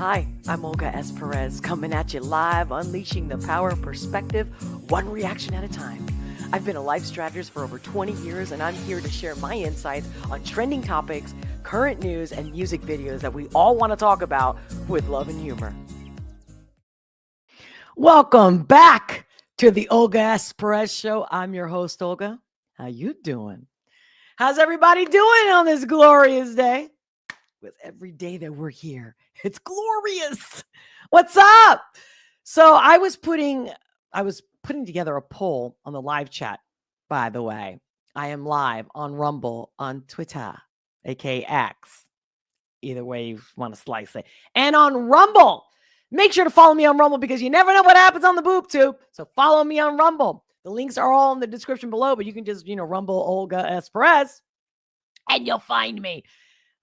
Hi, I'm Olga S. Pérez, coming at you live, unleashing the power of perspective, one reaction at a time. I've been a life strategist for over 20 years, and I'm here to share my insights on trending topics, current news, and music videos that we all want to talk about with love and humor. Welcome back to the Olga S. Pérez Show. I'm your host, Olga. How you doing? How's everybody doing on this glorious day? With every day that we're here, it's glorious. What's up? So I was putting together a poll on the live chat. By the way, I am live on Rumble, on Twitter, aka X. Either way you want to slice it, and on Rumble. Make sure to follow me on Rumble because you never know what happens on the boob tube. So follow me on Rumble. The links are all in the description below, but you can just Rumble Olga S. Pérez, and you'll find me.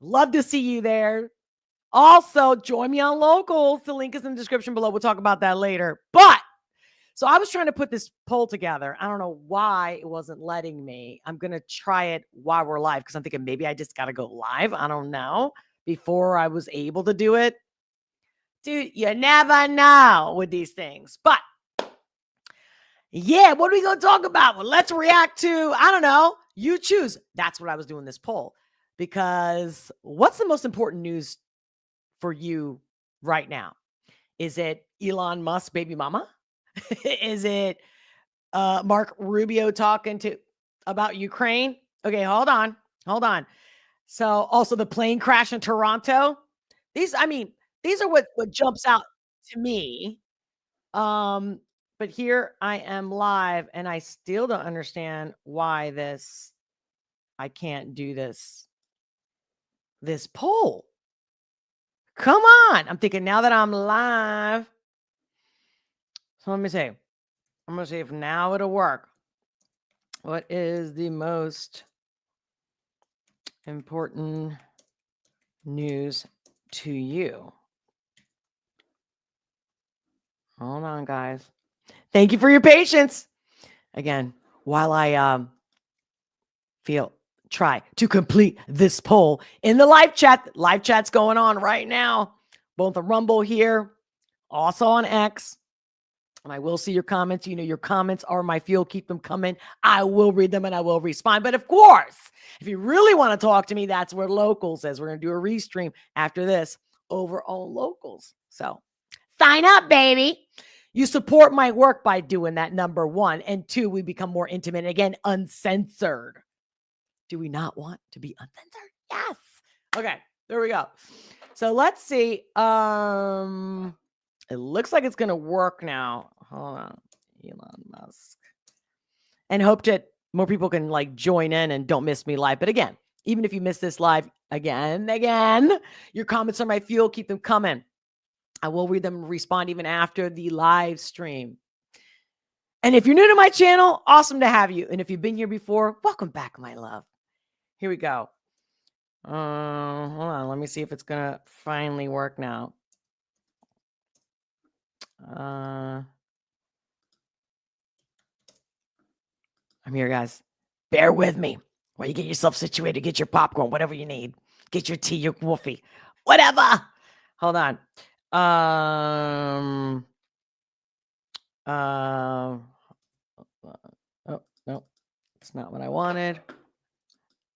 Love to see you there. Also, join me on Locals. The link is in the description below. We'll talk about that later. But, so I was trying to put this poll together. I don't know why it wasn't letting me. I'm going to try it while we're live because I'm thinking maybe I just got to go live. I don't know. Before I was able to do it. Dude, you never know with these things. But, yeah, what are we going to talk about? Well, let's react to, I don't know. You choose. That's what I was doing this poll. Because what's the most important news for you right now? Is it Elon Musk baby mama? Is it Mark Rubio talking about Ukraine? Okay, hold on. So also the plane crash in Toronto. These are what jumps out to me. But here I am live and I still don't understand why I can't do this poll. Come on. I'm thinking now that I'm live. So let me see. I'm going to see if now it'll work. What is the most important news to you? Hold on, guys. Thank you for your patience. Again, while I try to complete this poll in the live chat. Live chat's going on right now. Both the Rumble here, also on X. And I will see your comments. Your comments are my fuel. Keep them coming. I will read them and I will respond. But of course, if you really want to talk to me, that's where Locals is. We're going to do a restream after this over on Locals. So sign up, baby. You support my work by doing that, number one. And two, we become more intimate. Again, uncensored. Do we not want to be uncensored? Yes. Okay, there we go. So let's see. It looks like it's going to work now. Hold on. Elon Musk. And hope that more people can join in and don't miss me live. But again, even if you miss this live again, your comments are my fuel. Keep them coming. I will read them and respond even after the live stream. And if you're new to my channel, awesome to have you. And if you've been here before, welcome back, my love. Here we go. Hold on. Let me see if it's going to finally work now. I'm here, guys. Bear with me while you get yourself situated. Get your popcorn, whatever you need. Get your tea, your coffee, whatever. Hold on. Oh, no. It's not what I wanted.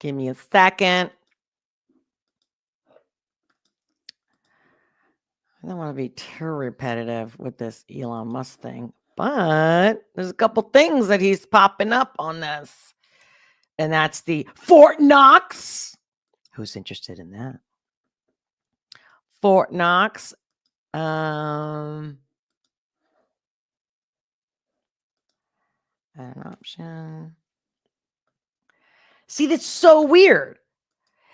Give me a second. I don't want to be too repetitive with this Elon Musk thing, but there's a couple things that he's popping up on this. And that's the Fort Knox. Who's interested in that? Fort Knox. An option. See, that's so weird.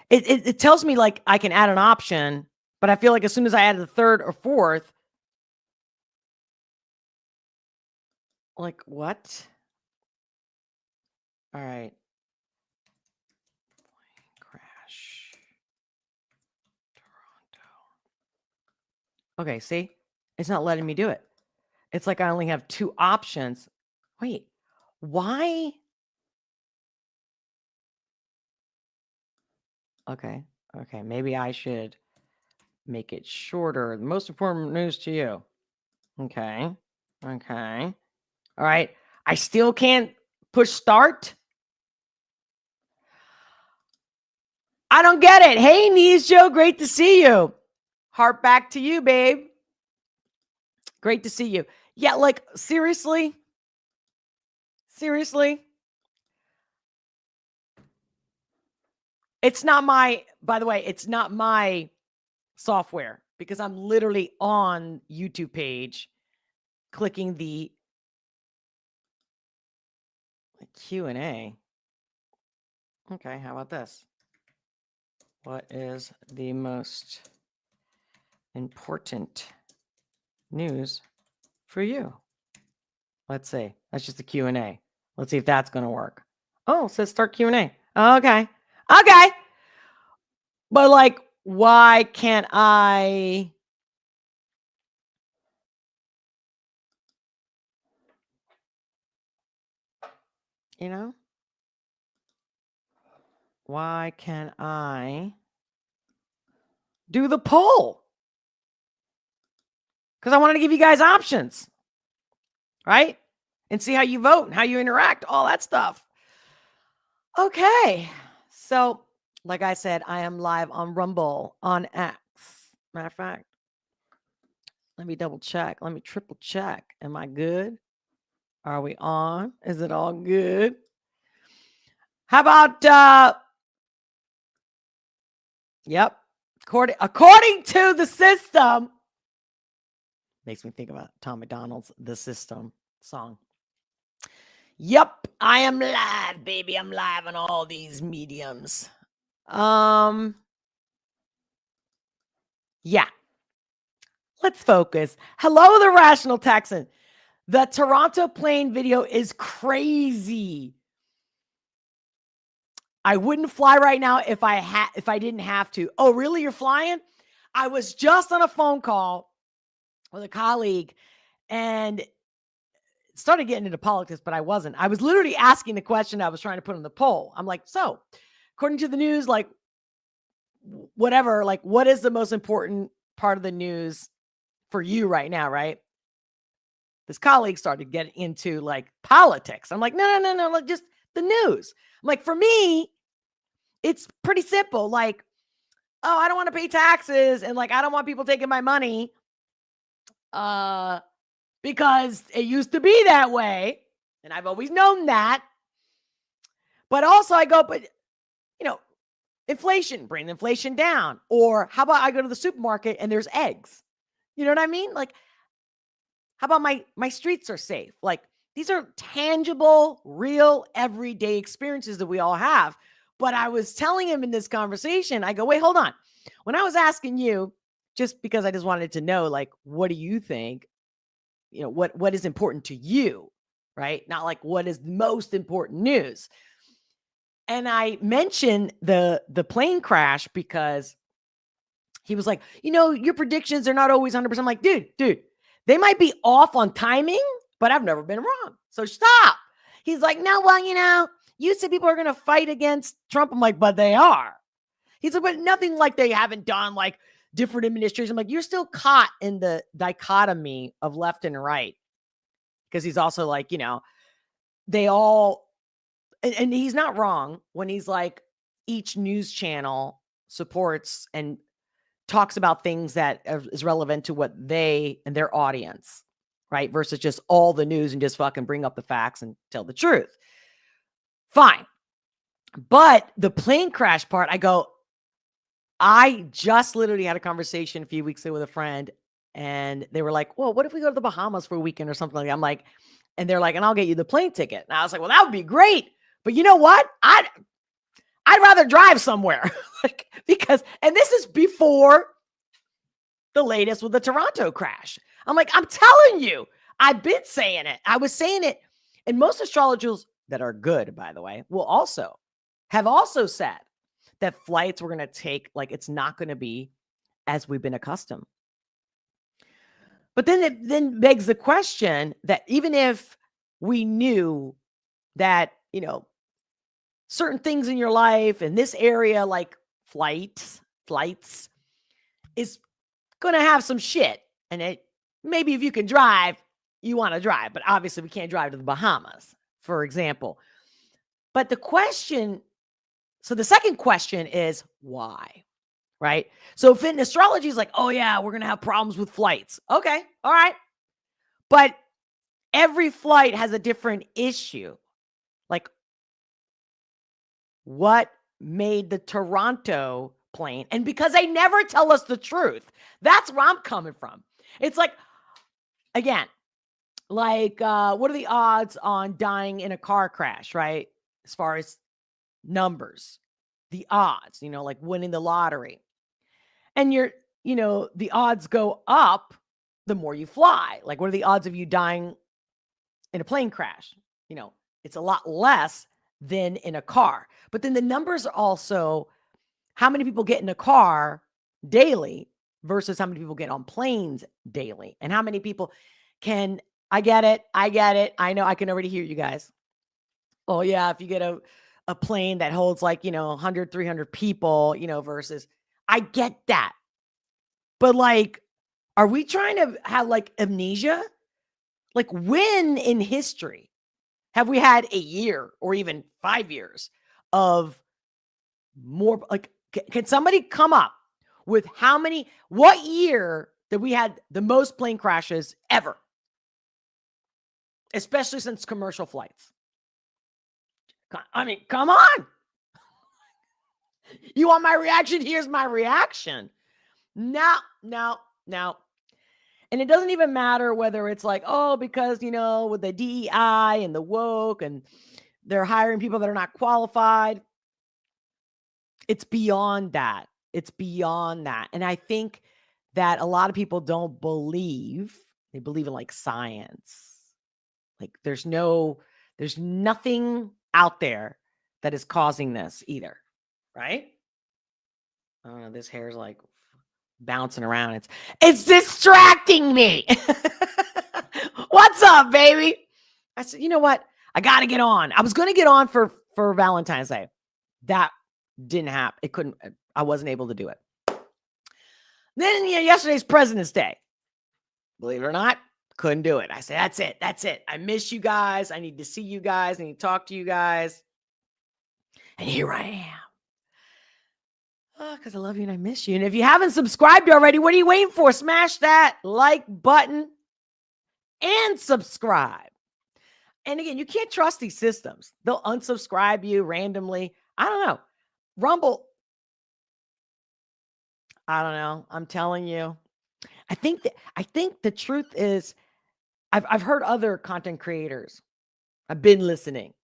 It tells me I can add an option, but I feel like as soon as I add the third or fourth, what? All right. Crash. Toronto. Okay, see? It's not letting me do it. It's like I only have two options. Wait, why? Okay, maybe I should make it shorter. The most important news to you. Okay. All right. I still can't push start. I don't get it. Hey, Knees Joe, great to see you. Heart back to you, babe. Great to see you. Yeah, like seriously? Seriously? It's not my, by the way, it's not my software because I'm literally on YouTube page clicking the Q&A. Okay, how about this? What is the most important news for you? Let's see. That's just a Q&A. Let's see if that's going to work. Oh, it says start Q&A. Okay. But like, why can't I? You know? Why can't I do the poll? Because I wanted to give you guys options, right? And see how you vote and how you interact, all that stuff. Okay. So, like I said, I am live on Rumble, on X. Matter of fact, let me double check. Let me triple check. Am I good? Are we on? Is it all good? How about, yep. According to the system, makes me think about Tom McDonald's The System song. Yep, I am live, baby. I'm live on all these mediums. Yeah. Let's focus. Hello, the Rational Texan. The Toronto plane video is crazy. I wouldn't fly right now if I didn't have to. Oh, really? You're flying? I was just on a phone call with a colleague and started getting into politics, but I wasn't. I was literally asking the question I was trying to put on the poll. I'm like, so according to the news, like whatever, like what is the most important part of the news for you right now, right? This colleague started getting into like politics. I'm like, no, like just the news. I'm like, for me, it's pretty simple. Like, oh, I don't want to pay taxes and like I don't want people taking my money. Because it used to be that way. And I've always known that. But also I go, but inflation, bring inflation down. Or how about I go to the supermarket and there's eggs? You know what I mean? Like, how about my streets are safe? Like, these are tangible, real, everyday experiences that we all have. But I was telling him in this conversation, I go, wait, hold on. When I was asking you, just because I just wanted to know, like, what do you think? What is important to you, right? Not like what is the most important news. And I mentioned the plane crash because he was like, your predictions are not always 100%. I'm like, dude, they might be off on timing, but I've never been wrong. So stop. He's like, no, well, you said people are going to fight against Trump. I'm like, but they are. He's like, but nothing like they haven't done, like different administrations. I'm like, you're still caught in the dichotomy of left and right. Because he's also like, they all, and he's not wrong when he's like, each news channel supports and talks about things that is relevant to what they and their audience, right? Versus just all the news and just fucking bring up the facts and tell the truth. Fine. But the plane crash part, I just literally had a conversation a few weeks ago with a friend and they were like, well, what if we go to the Bahamas for a weekend or something like that? I'm like, and they're like, and I'll get you the plane ticket. And I was like, well, that would be great. But you know what? I'd rather drive somewhere. Because this is before the latest with the Toronto crash. I'm like, I'm telling you, I've been saying it. I was saying it. And most astrologers that are good, by the way, have also said that flights were going to take, like, it's not going to be as we've been accustomed. But then it then begs the question that even if we knew that, certain things in your life in this area, like flights is going to have some shit. And maybe if you can drive, you want to drive. But obviously, we can't drive to the Bahamas, for example. But the second question is why? Right? So if in astrology is like, oh yeah, we're going to have problems with flights. Okay. All right. But every flight has a different issue. Like, what made the Toronto plane? And because they never tell us the truth, that's where I'm coming from. It's like, again, like, what are the odds on dying in a car crash, right? As far as numbers, the odds, like winning the lottery. And the odds go up the more you fly. Like, what are the odds of you dying in a plane crash? It's a lot less than in a car. But then the numbers are also how many people get in a car daily versus how many people get on planes daily. And how many people I get it. I know, I can already hear you guys. Oh yeah, if you get a plane that holds like, 100, 300 people, versus, I get that. But like, are we trying to have like amnesia? Like, when in history have we had a year or even 5 years of more? Like, can somebody come up with what year that we had the most plane crashes ever? Especially since commercial flights. I mean, come on. You want my reaction? Here's my reaction. No. And it doesn't even matter whether it's like, oh, because, with the DEI and the woke and they're hiring people that are not qualified. It's beyond that. And I think that a lot of people don't believe. They believe in like science. Like there's nothing out there that is causing this either. Right? I don't know. This hair's like bouncing around. It's distracting me. What's up, baby? I said, you know what? I got to get on. I was going to get on for Valentine's Day. That didn't happen. I wasn't able to do it. Then, yesterday's President's Day. Believe it or not, couldn't do it. I said, that's it. I miss you guys. I need to see you guys. I need to talk to you guys. And here I am. Because I love you and I miss you. And if you haven't subscribed already, what are you waiting for? Smash that like button and subscribe. And again, you can't trust these systems. They'll unsubscribe you randomly. I don't know. Rumble. I don't know. I'm telling you. I think the truth is, I've heard other content creators. I've been listening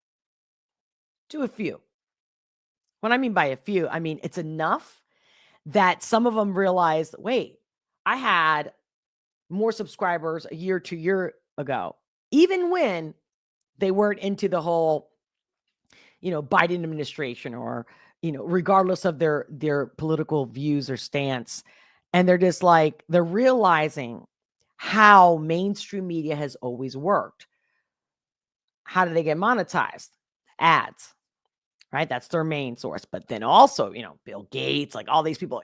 to a few. What I mean by a few, I mean it's enough that some of them realized, wait, I had more subscribers a year, 2 years ago, even when they weren't into the whole, Biden administration or, regardless of their political views or stance. And they're just like, they're realizing how mainstream media has always worked. How do they get monetized? Ads. Right? That's their main source. But then also, Bill Gates, like all these people,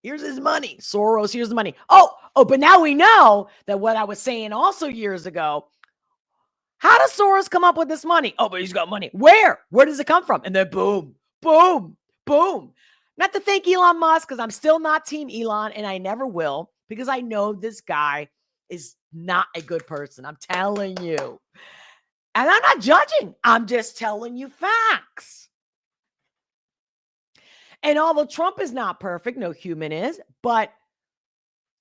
here's his money. Soros, here's the money. Oh, but now we know that what I was saying also years ago, how does Soros come up with this money? Oh, but he's got money. Where? Where does it come from? And then boom, boom, boom. Not to thank Elon Musk, because I'm still not Team Elon, and I never will, because I know this guy is not a good person. I'm telling you. And I'm not judging. I'm just telling you facts. And although Trump is not perfect, no human is, but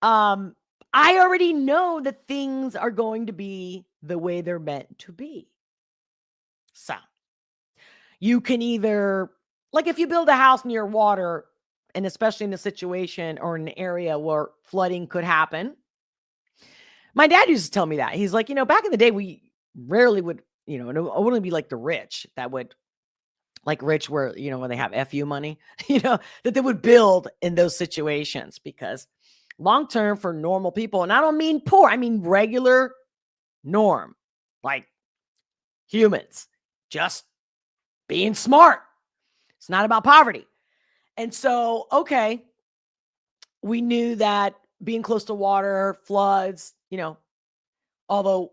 I already know that things are going to be the way they're meant to be. So you can either, like if you build a house near water, and especially in a situation or an area where flooding could happen. My dad used to tell me that. He's like, back in the day, we rarely would, and it would only be like the rich that would, like rich where, when they have FU money, that they would build in those situations, because long-term for normal people, and I don't mean poor, I mean regular norm, like humans, just being smart. It's not about poverty. And so, okay, we knew that being close to water, floods, although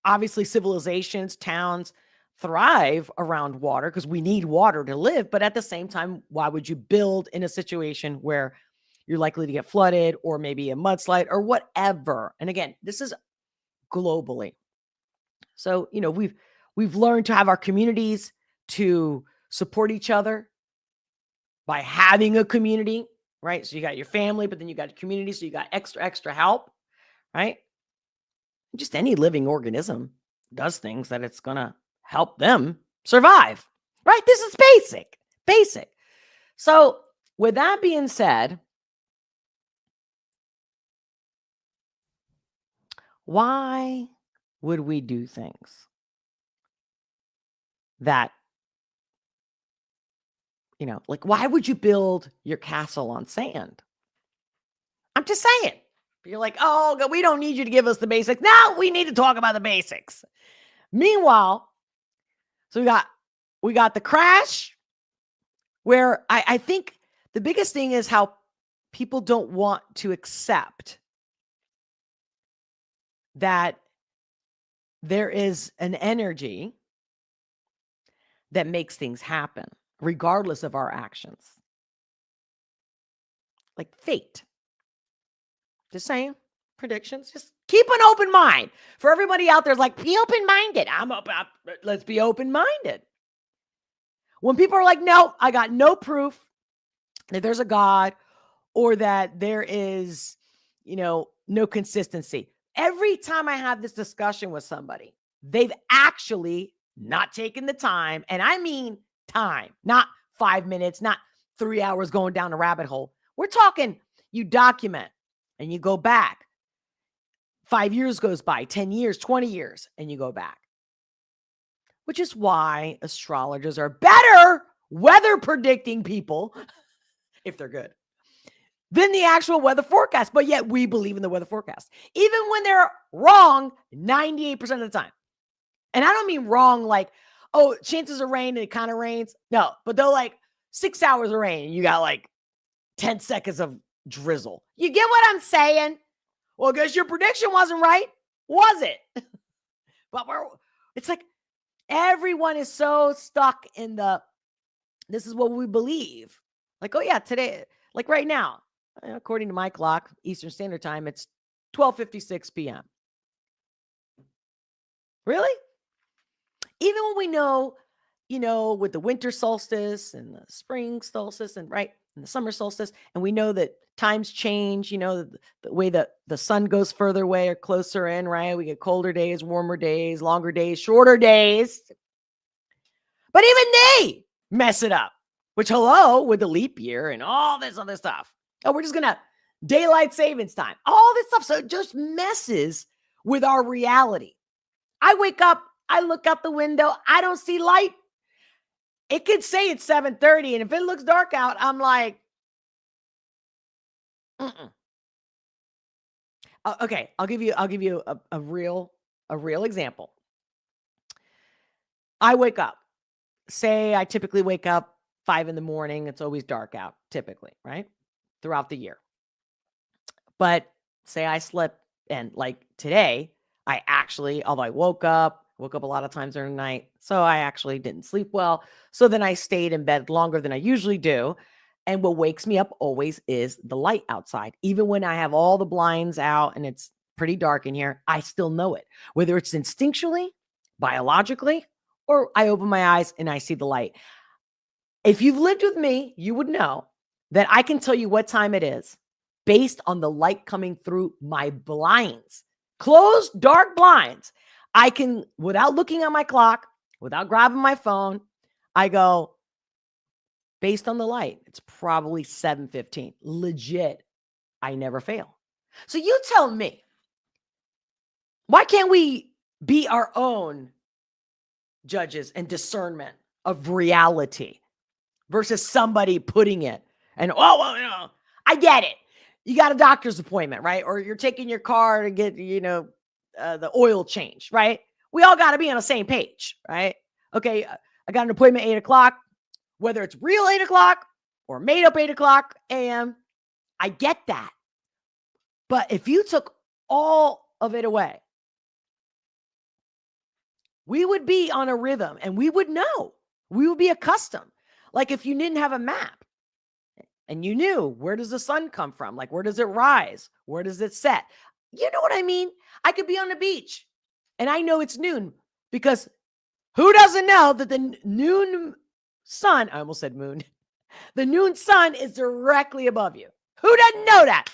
obviously civilizations, towns thrive around water because we need water to live. But at the same time, why would you build in a situation where you're likely to get flooded or maybe a mudslide or whatever? And again, this is globally. So, we've learned to have our communities to support each other by having a community, right? So you got your family, but then you got your community. So you got extra help, right? Just any living organism does things that it's going to help them survive, right? This is basic. So with that being said, why would we do things that, like why would you build your castle on sand? I'm just saying. You're like, oh, we don't need you to give us the basics. Now we need to talk about the basics. Meanwhile, so we got the crash where I think the biggest thing is how people don't want to accept that there is an energy that makes things happen, regardless of our actions. Like fate. Just saying, predictions. Just keep an open mind. For everybody out there, like, be open-minded. Let's be open-minded. When people are like, no, I got no proof that there's a God or that there is, no consistency. Every time I have this discussion with somebody, they've actually not taken the time, and I mean time, not 5 minutes, not 3 hours going down a rabbit hole. We're talking you document and you go back. 5 years goes by, 10 years, 20 years, and you go back. Which is why astrologers are better weather predicting people, if they're good, than the actual weather forecast. But yet we believe in the weather forecast, even when they're wrong 98% of the time. And I don't mean wrong like, oh, chances of rain and it kind of rains. No, but they're like 6 hours of rain and you got like 10 seconds of drizzle. You get what I'm saying? Well, because your prediction wasn't right, was it? But it's like everyone is so stuck in this is what we believe. Like, oh yeah, today, like right now, according to my clock, Eastern Standard Time, it's 12:56 p.m. Really? Even when we know, with the winter solstice and the spring solstice and the summer solstice, and we know that times change, the way that the sun goes further away or closer in, right? We get colder days, warmer days, longer days, shorter days. But even they mess it up, which with the leap year and all this other stuff. Oh, we're just going to daylight savings time, all this stuff. So it just messes with our reality. I wake up, I look out the window, I don't see light. It could say it's 7:30, and if it looks dark out, I'm like, okay, I'll give you a real example. I wake up. Say I typically wake up 5 a.m. It's always dark out, typically, right? Throughout the year. But say I slept, and like today, I actually, although I woke up a lot of times during the night, so I actually didn't sleep well. So then I stayed in bed longer than I usually do. And what wakes me up always is the light outside. Even when I have all the blinds out and it's pretty dark in here, I still know it. Whether it's instinctually, biologically, or I open my eyes and I see the light. If you've lived with me, you would know that I can tell you what time it is based on the light coming through my blinds. Closed, dark blinds. I can, without looking at my clock, without grabbing my phone, I go, based on the light, it's probably 7:15. Legit, I never fail. So you tell me, why can't we be our own judges and discernment of reality versus somebody putting it? And, I get it. You got a doctor's appointment, right? Or you're taking your car to get, the oil changed, right? We all got to be on the same page, right? Okay, I got an appointment 8:00. Whether it's real 8:00 or made up 8:00 a.m., I get that. But if you took all of it away, we would be on a rhythm and we would know. We would be accustomed. Like if you didn't have a map and you knew, where does the sun come from? Like, where does it rise? Where does it set? You know what I mean? I could be on the beach and I know it's noon because who doesn't know that the noon sun, I almost said moon, the noon sun is directly above you. Who doesn't know that?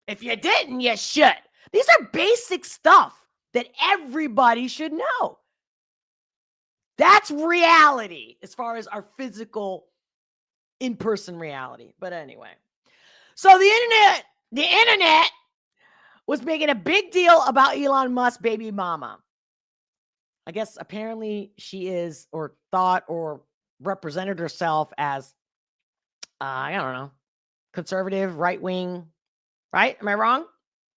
If you didn't, you should. These are basic stuff that everybody should know. That's reality as far as our physical in-person reality. But anyway, so the internet was making a big deal about Elon Musk's baby mama. I guess apparently she is, or thought, or represented herself as, I don't know, conservative, right-wing, right? Am I wrong?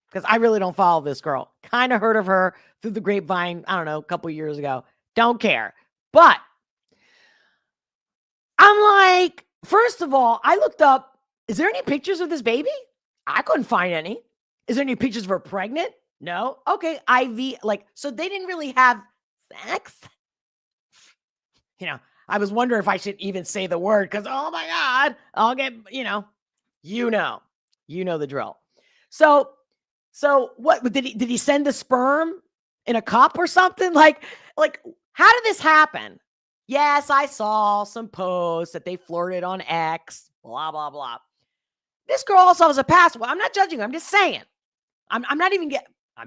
Because I really don't follow this girl. Kind of heard of her through the grapevine, I don't know, a couple years ago. Don't care. But I'm like, first of all, I looked up, is there any pictures of this baby? I couldn't find any. Is there any pictures of her pregnant? No. Okay, IV, like, so they didn't really have sex. You know, I was wondering if I should even say the word because, oh my God, I'll get, you know the drill. So what did he send the sperm in a cup or something? Like, how did this happen? Yes, I saw some posts that they flirted on X, blah, blah, blah. This girl also has a past. Well, I'm not judging her. I'm just saying. I'm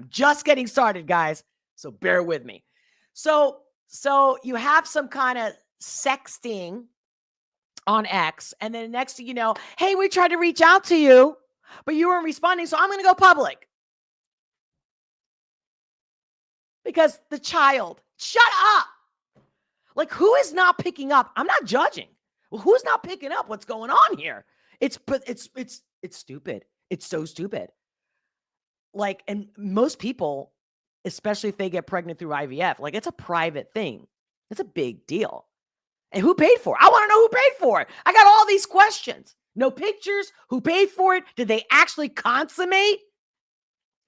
just getting started, guys. So bear with me. So you have some kind of sexting on X, and then next thing you know, hey, we tried to reach out to you, but you weren't responding, so I'm going to go public. Because the child, shut up. Like, who is not picking up? I'm not judging. Well, who's not picking up what's going on here? It's stupid. It's so stupid. Like, and most people, especially if they get pregnant through IVF, like, it's a private thing. It's a big deal. And who paid for it? I want to know who paid for it. I got all these questions. No pictures. Who paid for it? Did they actually consummate?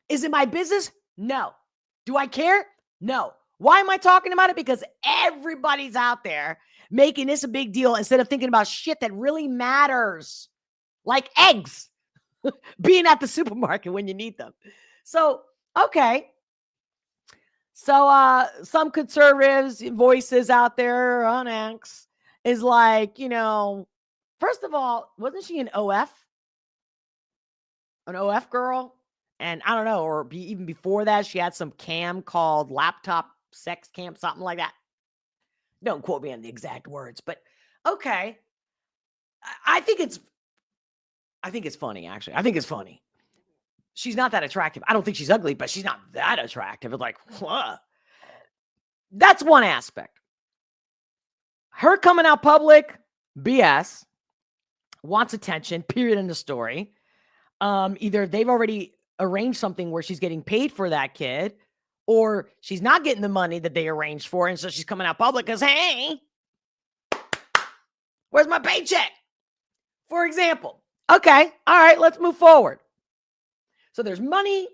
Is it my business? No. Do I care? No. Why am I talking about it? Because everybody's out there making this a big deal instead of thinking about shit that really matters, like eggs being at the supermarket when you need them. So, okay. So, some conservatives voices out there on X is like, first of all, wasn't she an OF? An OF girl? And I don't know, or even before that, she had some cam called laptop sex cam, something like that. Don't quote me on the exact words, but okay. I think it's funny, actually. I think it's funny. She's not that attractive. I don't think she's ugly, but she's not that attractive. It's like, what? That's one aspect. Her coming out public, BS, wants attention, period in the story. Either they've already arranged something where she's getting paid for that kid, or she's not getting the money that they arranged for, and so she's coming out public because, hey, where's my paycheck? For example. Okay, all right, let's move forward. So there's money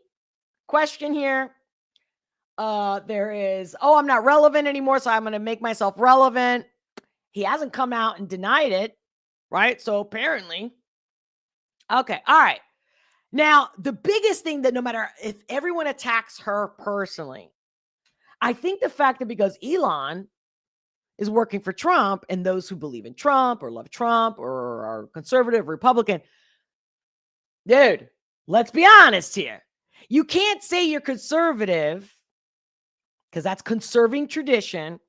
question here. There is, I'm not relevant anymore, so I'm going to make myself relevant. He hasn't come out and denied it, right? So apparently, okay, all right. Now, the biggest thing that no matter if everyone attacks her personally, I think the fact that because Elon is working for Trump and those who believe in Trump or love Trump or are conservative, Republican, dude, let's be honest here. You can't say you're conservative because that's conserving tradition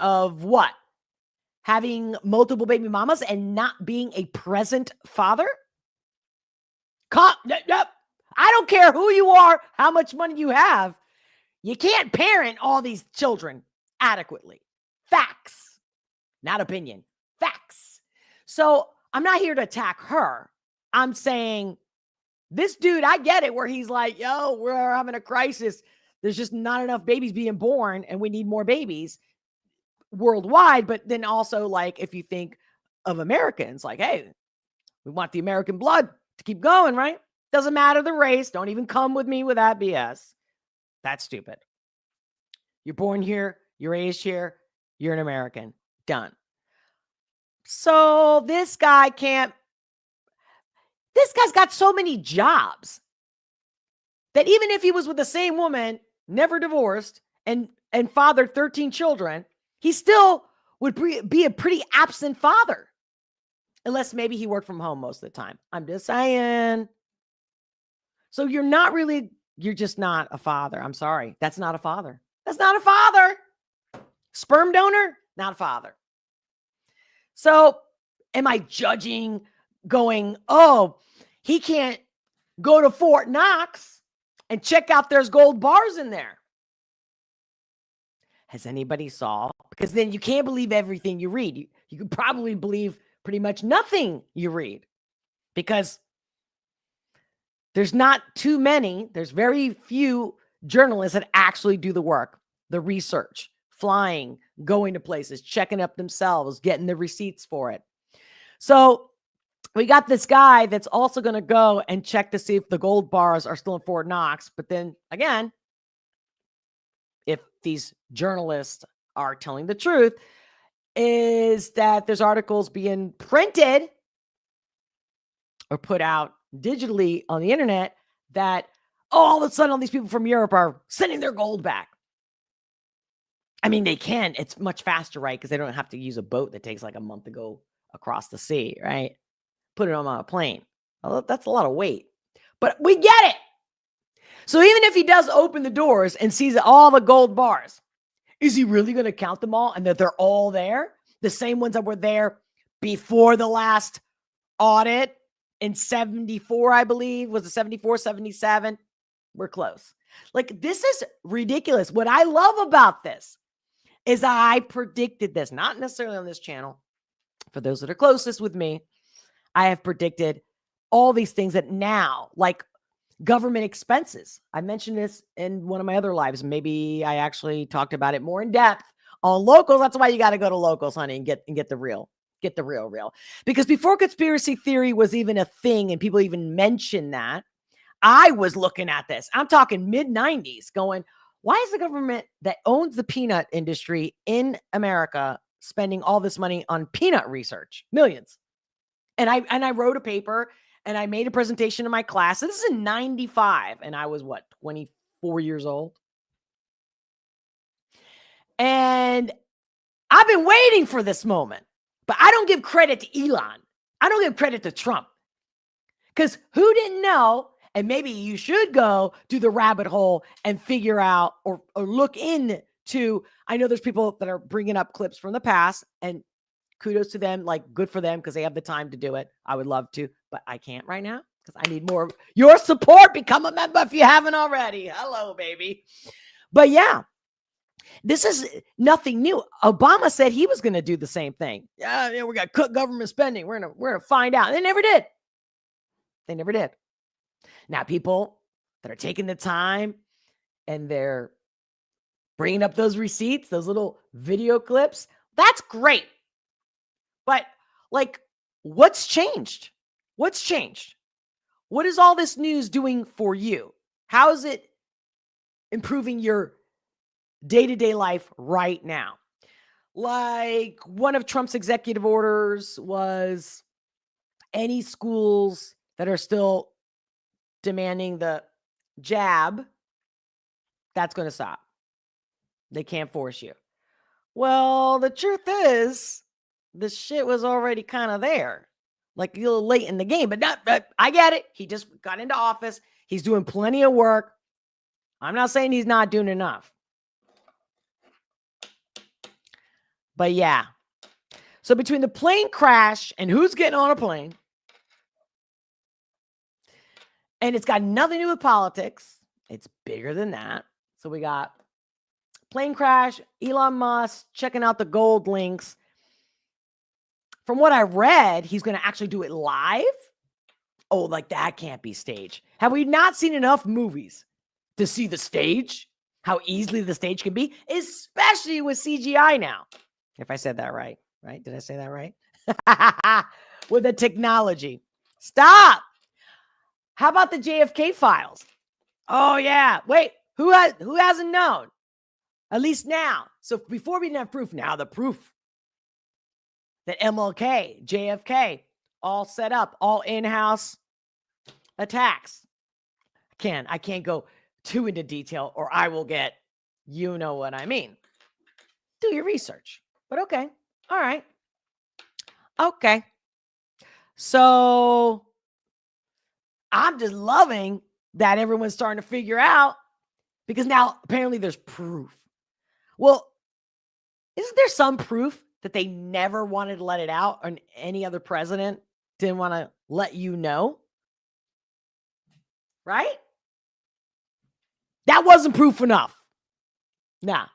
of what? Having multiple baby mamas and not being a present father? I don't care who you are, how much money you have. You can't parent all these children adequately. Facts, not opinion. Facts. So I'm not here to attack her. I'm saying this dude, I get it where he's like, yo, we're having a crisis. There's just not enough babies being born and we need more babies worldwide. But then also, like, if you think of Americans, like, hey, we want the American blood to keep going, right? Doesn't matter the race. Don't even come with me with that BS. That's stupid. You're born here. You're raised here. You're an American. Done. So this guy's got so many jobs that even if he was with the same woman, never divorced, and fathered 13 children, he still would be a pretty absent father. Unless maybe he worked from home most of the time. I'm just saying. So you're just not a father. I'm sorry. That's not a father. That's not a father. Sperm donor, not a father. So am I judging, going, oh, he can't go to Fort Knox and check out there's gold bars in there? Has anybody saw? Because then you can't believe everything you read. You could probably believe pretty much nothing you read, because there's not too many. There's very few journalists that actually do the work, the research, flying, going to places, checking up themselves, getting the receipts for it. So we got this guy that's also going to go and check to see if the gold bars are still in Fort Knox. But then again, if these journalists are telling the truth, is that there's articles being printed or put out digitally on the internet that all of a sudden all these people from Europe are sending their gold back. I mean, they can. It's much faster, right? Because they don't have to use a boat that takes like a month to go across the sea, right? Put it on a plane. Well, that's a lot of weight. But we get it. So even if he does open the doors and sees all the gold bars, is he really going to count them all and that they're all there? The same ones that were there before the last audit in 74, I believe. Was it 74, 77? We're close. Like, this is ridiculous. What I love about this is I predicted this, not necessarily on this channel. For those that are closest with me, I have predicted all these things that now, like government expenses. I mentioned this in one of my other lives. Maybe I actually talked about it more in depth on locals. That's why you got to go to locals, honey, and get the real. Get the real. Because before conspiracy theory was even a thing and people even mentioned that, I was looking at this. I'm talking mid-90s going, why is the government that owns the peanut industry in America spending all this money on peanut research? Millions. And I wrote a paper and I made a presentation in my class. This is in 95. And I was 24 years old. And I've been waiting for this moment. But I don't give credit to Elon. I don't give credit to Trump. Because who didn't know? And maybe you should go to the rabbit hole and figure out or look into. I know there's people that are bringing up clips from the past, and kudos to them. Like, good for them because they have the time to do it. I would love to, but I can't right now because I need more of your support. Become a member if you haven't already. Hello, baby. But yeah. This is nothing new. Obama said he was going to do the same thing. Yeah, we got to cut government spending. We're going to find out. They never did. They never did. Now, people that are taking the time and they're bringing up those receipts, those little video clips, that's great. But like, what's changed? What's changed? What is all this news doing for you? How is it improving your day-to-day life right now? Like, one of Trump's executive orders was any schools that are still demanding the jab, that's going to stop. They can't force you. Well, the truth is, the shit was already kind of there, like a little late in the game, but I get it. He just got into office. He's doing plenty of work. I'm not saying he's not doing enough. But yeah. So between the plane crash and who's getting on a plane, and it's got nothing to do with politics, it's bigger than that. So we got plane crash, Elon Musk checking out the gold links. From what I read, he's going to actually do it live. Oh, like that can't be staged. Have we not seen enough movies to see the stage? How easily the stage can be, especially with CGI now. If I said that right? Did I say that right? With the technology. Stop. How about the JFK files? Oh yeah. Wait, who hasn't known? At least now. So before we didn't have proof, now the proof that MLK, JFK, all set up, all in-house attacks. I can't go too into detail or I will get, you know what I mean. Do your research. But okay. All right. Okay. So I'm just loving that everyone's starting to figure out because now apparently there's proof. Well, isn't there some proof that they never wanted to let it out and any other president didn't want to let you know? Right? That wasn't proof enough. Nah.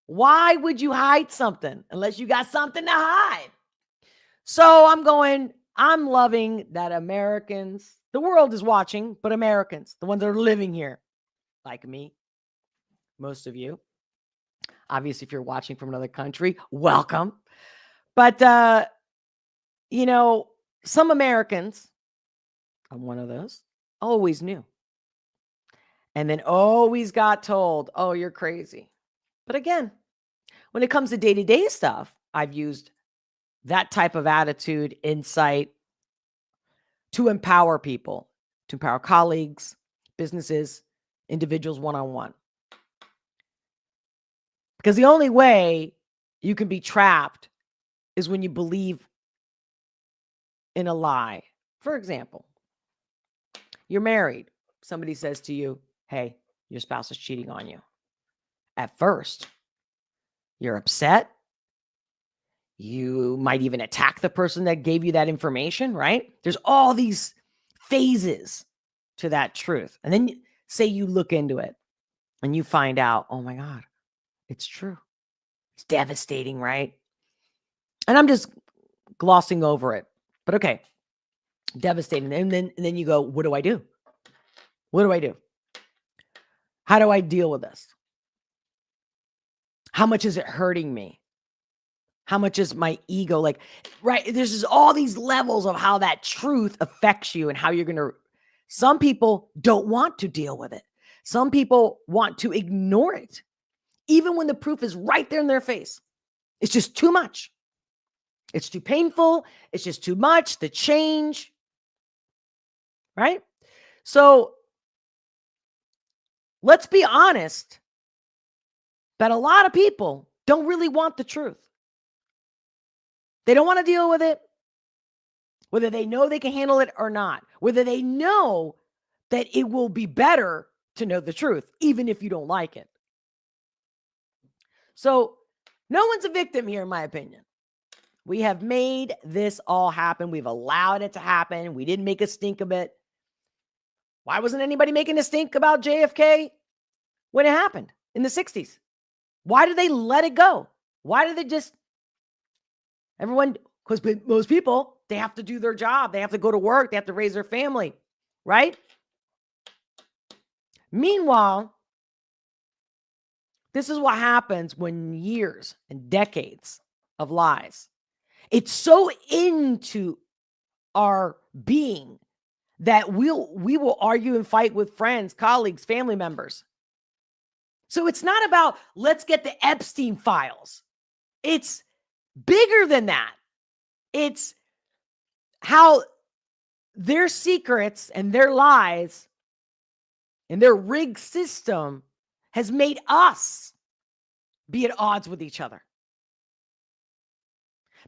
Why would you hide something unless you got something to hide? So I'm loving that Americans, the world is watching, but Americans, the ones that are living here, like me, most of you, obviously, if you're watching from another country, welcome. But, some Americans, I'm one of those, always knew. And then always got told, oh, you're crazy. But again, when it comes to day-to-day stuff, I've used that type of attitude, insight to empower people, to empower colleagues, businesses, individuals one-on-one. Because the only way you can be trapped is when you believe in a lie. For example, you're married. Somebody says to you, hey, your spouse is cheating on you. At first, you're upset. You might even attack the person that gave you that information, right? There's all these phases to that truth. And then say you look into it and you find out, oh my God, it's true. It's devastating, right? And I'm just glossing over it. But okay, devastating. And then you go, what do I do? What do I do? How do I deal with this? How much is it hurting me? How much is my ego like, right? There's just all these levels of how that truth affects you and how you're going to, some people don't want to deal with it. Some people want to ignore it, even when the proof is right there in their face. It's just too much. It's too painful. It's just too much. The change, right? So let's be honest that a lot of people don't really want the truth. They don't want to deal with it, whether they know they can handle it or not, whether they know that it will be better to know the truth, even if you don't like it. So no one's a victim here, in my opinion. We have made this all happen. We've allowed it to happen. We didn't make a stink of it. Why wasn't anybody making a stink about JFK when it happened in the 60s? Why did they let it go? Why did they just, everyone, because most people, they have to do their job. They have to go to work. They have to raise their family, right? Meanwhile, this is what happens when years and decades of lies. It's so into our being that we will argue and fight with friends, colleagues, family members. So it's not about let's get the Epstein files. It's bigger than that. It's how their secrets and their lies and their rigged system has made us be at odds with each other.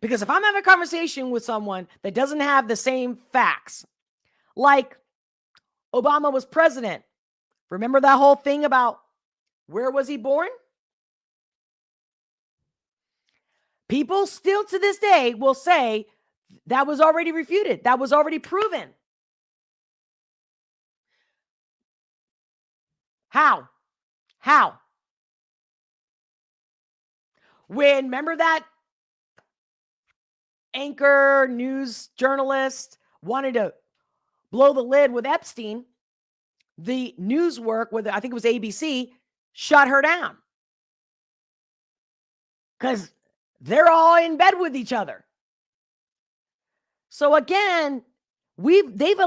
Because if I'm having a conversation with someone that doesn't have the same facts, like Obama was president, remember that whole thing about where was he born? People still to this day will say that was already refuted. That was already proven. How? When, remember that anchor news journalist wanted to blow the lid with Epstein, the news work with, I think it was ABC, shut her down. Because they're all in bed with each other. So again, they've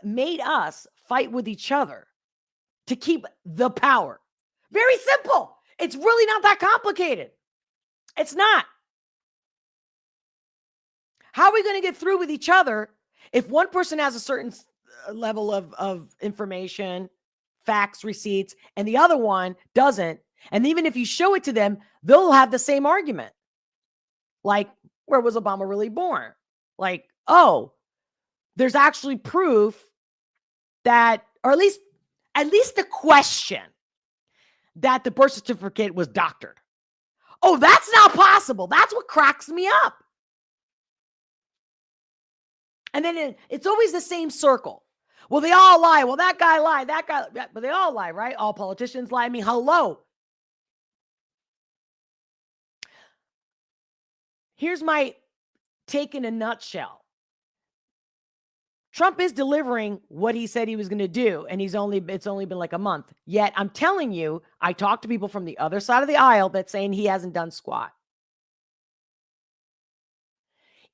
made us fight with each other to keep the power. Very simple. It's really not that complicated. It's not. How are we going to get through with each other if one person has a certain level of information, facts, receipts, and the other one doesn't? And even if you show it to them, they'll have the same argument. Like, where was Obama really born? Like, oh, there's actually proof that, or at least the question that the birth certificate was doctored. Oh, that's not possible. That's what cracks me up. And then it's always the same circle. Well, they all lie. Well, that guy lied. But they all lie, right? All politicians lie. I mean, hello. Here's my take in a nutshell. Trump is delivering what he said he was going to do, and it's only been like a month. Yet, I'm telling you, I talked to people from the other side of the aisle that's saying he hasn't done squat.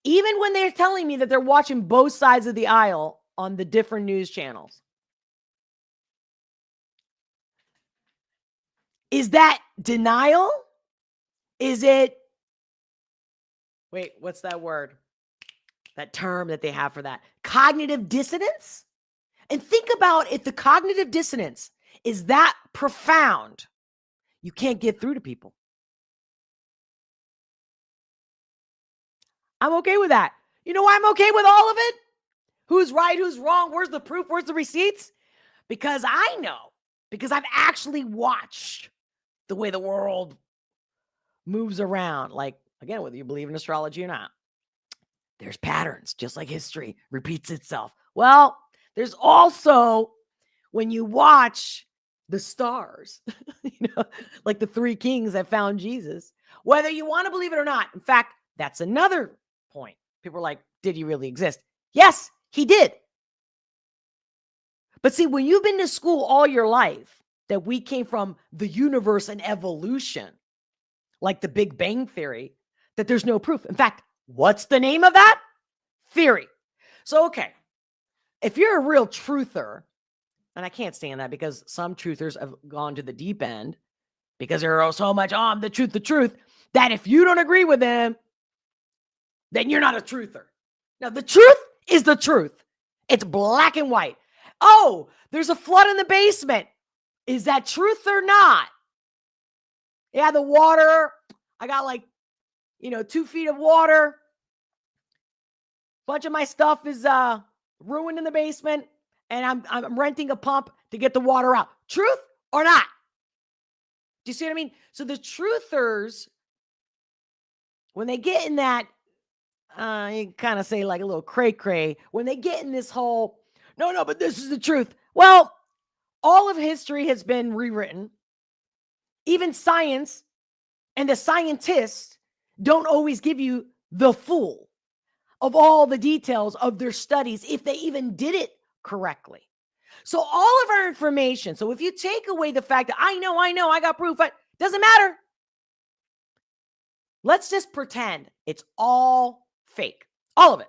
Even when they're telling me that they're watching both sides of the aisle on the different news channels. Is that denial? Is it, wait, what's that word? That term that they have for that? Cognitive dissonance? And think about if the cognitive dissonance is that profound, you can't get through to people. I'm okay with that. You know why I'm okay with all of it? Who's right? Who's wrong? Where's the proof? Where's the receipts? Because I know, because I've actually watched the way the world moves around. Like, again, whether you believe in astrology or not, there's patterns, just like history repeats itself. Well, there's also, when you watch the stars, like the three kings that found Jesus, whether you want to believe it or not. In fact, that's another point. People are like, did he really exist? Yes, he did. But see, when you've been to school all your life, that we came from the universe and evolution, like the Big Bang Theory, that there's no proof. In fact, what's the name of that? Theory. So, okay, if you're a real truther, and I can't stand that because some truthers have gone to the deep end because they're so much, I'm the truth, that if you don't agree with them, then you're not a truther. Now, the truth is the truth. It's black and white. Oh, there's a flood in the basement. Is that truth or not? Yeah, the water, I got 2 feet of water. Bunch of my stuff is ruined in the basement, and I'm renting a pump to get the water out. Truth or not? Do you see what I mean? So the truthers, when they get in that, you kind of say like a little cray-cray, when they get in this whole, no, but this is the truth. Well, all of history has been rewritten. Even science and the scientists don't always give you the full of all the details of their studies, if they even did it correctly. So all of our information, so if you take away the fact that I know, I got proof, it doesn't matter. Let's just pretend it's all fake, all of it.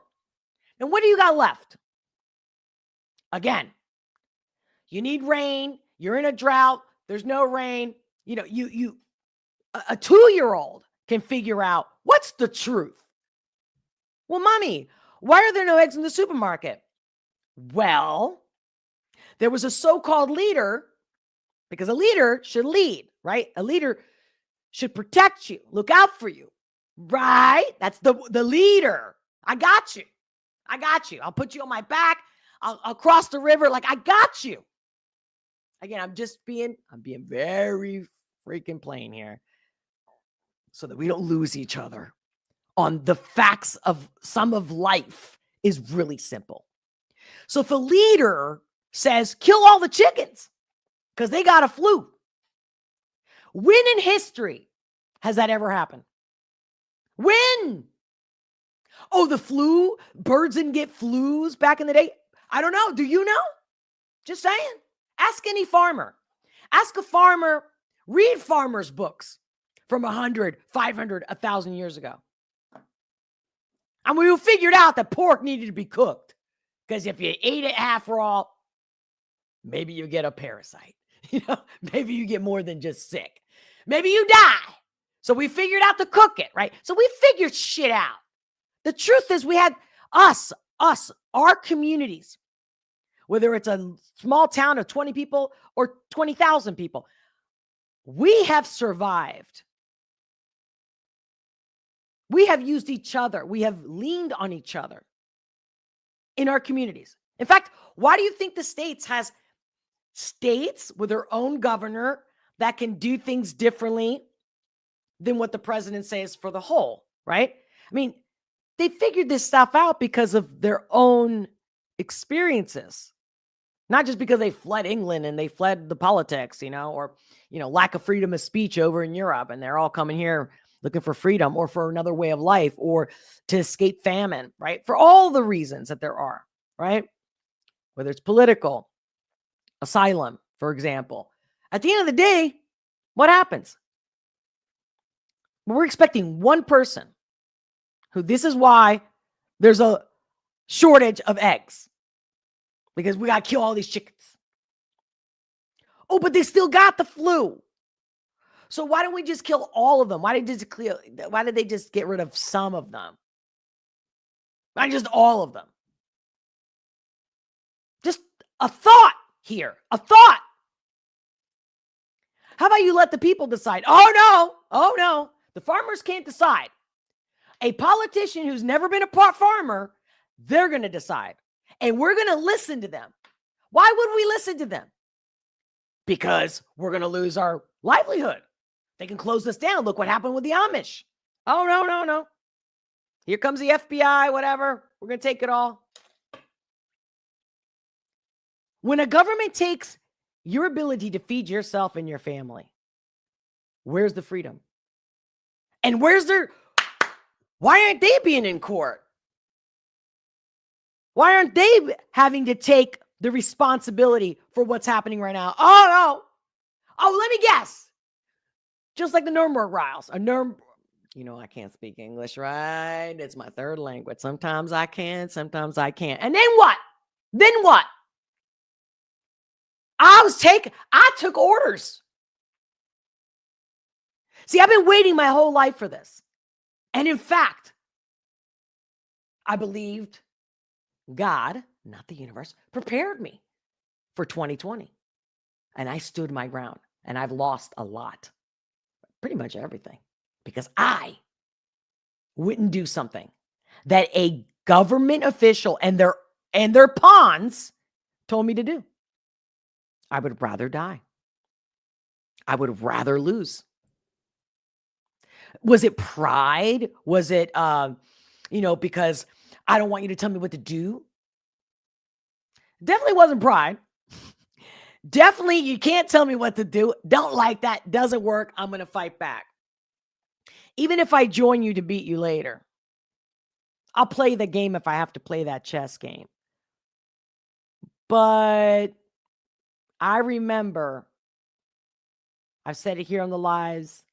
And what do you got left? Again, you need rain. You're in a drought. There's no rain. A 2-year-old can figure out what's the truth. Well, mommy, why are there no eggs in the supermarket? Well, there was a so-called leader, because a leader should lead, right? A leader should protect you, look out for you, right? That's the leader. I got you. I'll put you on my back. I'll cross the river. Like, I got you. Again, I'm being very freaking plain here so that we don't lose each other on the facts of some of life is really simple. So if a leader says, kill all the chickens because they got a flu, when in history has that ever happened? When? Oh, the flu? Birds didn't get flus back in the day? I don't know. Do you know? Just saying. Ask any farmer. Ask a farmer. Read farmers' books from 100, 500, 1,000 years ago. And we figured out that pork needed to be cooked because if you ate it half raw, maybe you get a parasite. Maybe you get more than just sick. Maybe you die. So we figured out to cook it, right? So we figured shit out. The truth is we had our communities, whether it's a small town of 20 people or 20,000 people, we have survived. We have used each other. We have leaned on each other in our communities. In fact, why do you think the states has states with their own governor that can do things differently than what the president says for the whole, right? I mean, they figured this stuff out because of their own experiences, not just because they fled England and they fled the politics, or, lack of freedom of speech over in Europe. And they're all coming here looking for freedom or for another way of life or to escape famine, right? For all the reasons that there are, right? Whether it's political, asylum, for example. At the end of the day, what happens? We're expecting one person who this is why there's a shortage of eggs because we got to kill all these chickens. Oh, but they still got the flu. So why don't we just kill all of them? Why did they just get rid of some of them? Why just all of them? Just a thought here, a thought. How about you let the people decide? Oh no, the farmers can't decide. A politician who's never been a farmer, they're going to decide. And we're going to listen to them. Why would we listen to them? Because we're going to lose our livelihood. They can close us down. Look what happened with the Amish. Oh, no. Here comes the FBI, whatever. We're going to take it all. When a government takes your ability to feed yourself and your family, where's the freedom? And why aren't they being in court? Why aren't they having to take the responsibility for what's happening right now? Oh, no. Oh, let me guess. Just like the Nuremberg trials. I can't speak English, right? It's my third language. Sometimes I can, sometimes I can't. And then what? I took orders. See, I've been waiting my whole life for this. And in fact, I believed God, not the universe, prepared me for 2020. And I stood my ground. And I've lost a lot. Pretty much everything. Because I wouldn't do something that a government official and their pawns told me to do. I would rather die. I would rather lose. Was it pride? Was it, because I don't want you to tell me what to do? Definitely wasn't pride. Definitely, you can't tell me what to do. Don't like that. Doesn't work. I'm going to fight back. Even if I join you to beat you later, I'll play the game if I have to play that chess game. But I remember, I've said it here on the lives,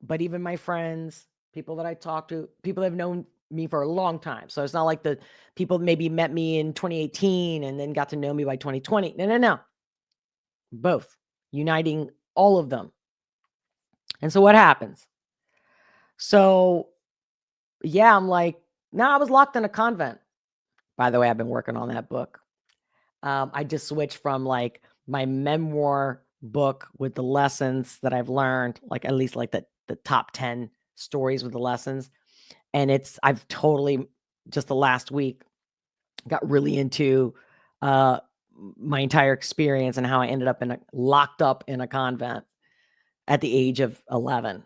but even my friends, people that I talk to, people that have known me for a long time. So it's not like the people maybe met me in 2018 and then got to know me by 2020. No. Both. Uniting all of them. And so what happens? So, yeah, I'm like, no, I was locked in a convent. By the way, I've been working on that book. I just switched from like my memoir book with the lessons that I've learned, like at least like the top 10 stories with the lessons. And I've totally, just the last week, got really into my entire experience and how I ended up locked up in a convent at the age of 11.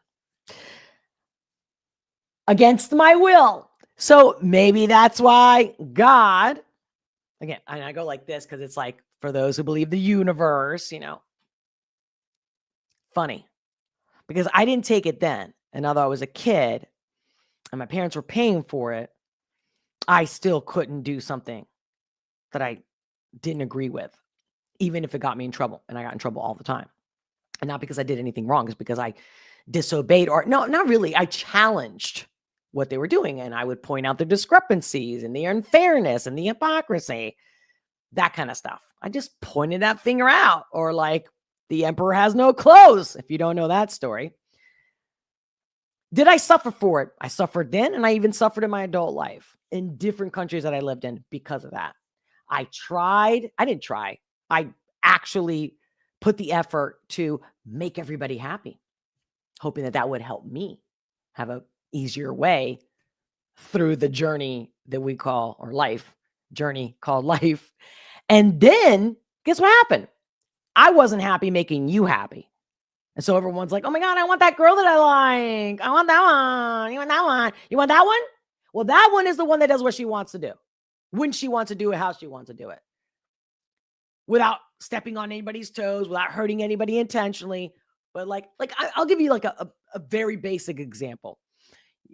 Against my will. So maybe that's why God, again, and I go like this because it's like for those who believe the universe, funny. Because I didn't take it then. And although I was a kid and my parents were paying for it, I still couldn't do something that I didn't agree with, even if it got me in trouble. And I got in trouble all the time. And not because I did anything wrong, it's because I disobeyed no, not really. I challenged what they were doing. And I would point out the discrepancies and the unfairness and the hypocrisy, that kind of stuff. I just pointed that finger out. Or like, the emperor has no clothes, if you don't know that story. Did I suffer for it? I suffered then, and I even suffered in my adult life in different countries that I lived in because of that. I actually put the effort to make everybody happy, hoping that would help me have a easier way through the journey that we call, or life, journey called life. And then guess what happened? I wasn't happy making you happy. And so everyone's like, oh my God, I want that girl that I like. I want that one. You want that one? You want that one? Well, that one is the one that does what she wants to do, when she wants to do it, how she wants to do it, without stepping on anybody's toes, without hurting anybody intentionally. But I'll give you like a very basic example.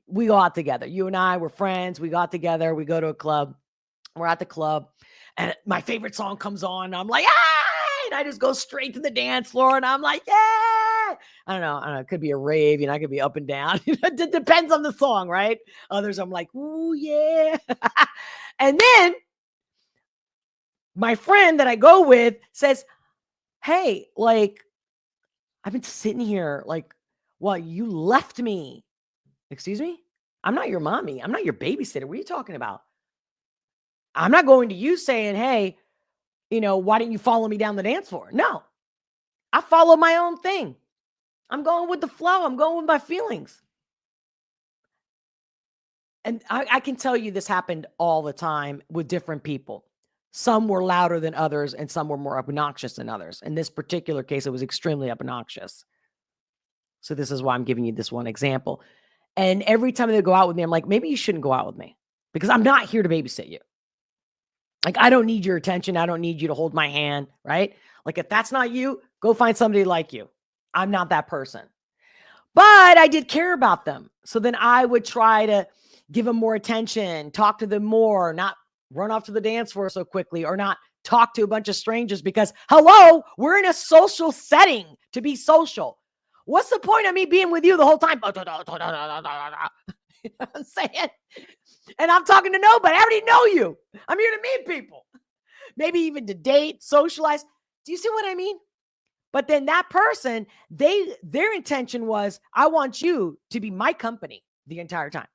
We go out together. You and I, we're friends. We got together. We go to a club. We're at the club, and my favorite song comes on. And I'm like, ah! And I just go straight to the dance floor, and I'm like, yeah. I don't know. It could be a rave. I could be up and down. It depends on the song, right? Others, I'm like, ooh, yeah. And then my friend that I go with says, hey, like, I've been sitting here well, you left me. Excuse me? I'm not your mommy. I'm not your babysitter. What are you talking about? I'm not going to you saying, hey, why didn't you follow me down the dance floor? No, I follow my own thing. I'm going with the flow. I'm going with my feelings. And I can tell you this happened all the time with different people. Some were louder than others, and some were more obnoxious than others. In this particular case, it was extremely obnoxious. So this is why I'm giving you this one example. And every time they go out with me, I'm like, maybe you shouldn't go out with me, because I'm not here to babysit you. Like, I don't need your attention. I don't need you to hold my hand, right? Like, if that's not you, go find somebody like you. I'm not that person. But I did care about them. So then I would try to give them more attention, talk to them more, not run off to the dance floor so quickly, or not talk to a bunch of strangers, because, hello, we're in a social setting to be social. What's the point of me being with you the whole time? You know what I'm saying? And I'm talking to nobody. I already know you. I'm here to meet people. Maybe even to date, socialize. Do you see what I mean? But then that person, their intention was, I want you to be my company the entire time.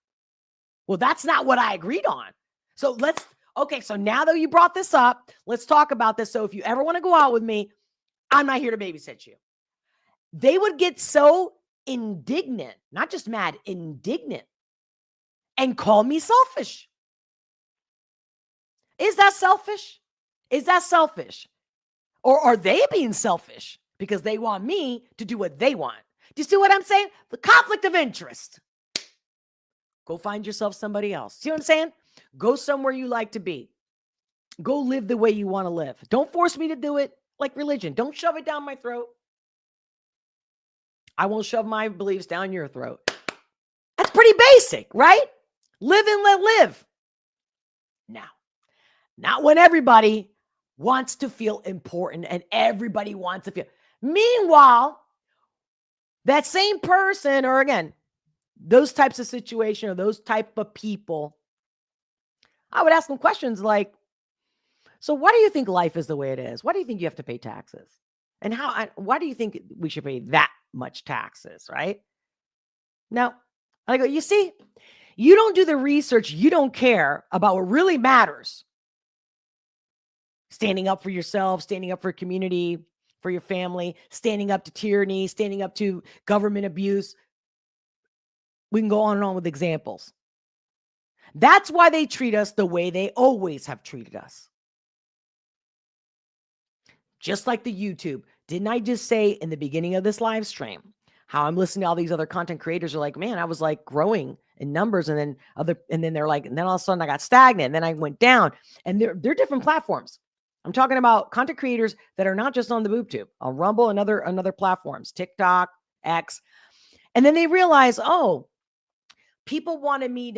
Well, that's not what I agreed on. So so now that you brought this up, let's talk about this. So if you ever want to go out with me, I'm not here to babysit you. They would get so indignant, not just mad, indignant, and call me selfish. Is that selfish? Is that selfish? Or are they being selfish because they want me to do what they want? Do you see what I'm saying? The conflict of interest. Go find yourself somebody else. See what I'm saying? Go somewhere you like to be. Go live the way you want to live. Don't force me to do it like religion. Don't shove it down my throat. I won't shove my beliefs down your throat. That's pretty basic, right? Live and let live. Now, not when everybody wants to feel important and everybody wants to feel. Meanwhile, that same person, or again, those types of situation or those type of people, I would ask them questions like, so why do you think life is the way it is? Why do you think you have to pay taxes? And why do you think we should pay that much taxes, right? Now, I go, you see, you don't do the research. You don't care about what really matters. Standing up for yourself, standing up for community, for your family, standing up to tyranny, standing up to government abuse. We can go on and on with examples. That's why they treat us the way they always have treated us. Just like the YouTube. Didn't I just say in the beginning of this live stream how I'm listening to all these other content creators are like, man, I was like growing in numbers, and then they're like, and then all of a sudden I got stagnant, and then I went down, and they're different platforms. I'm talking about content creators that are not just on the BoobTube, on Rumble and other platforms, TikTok, X. And then they realize, oh, people wanted me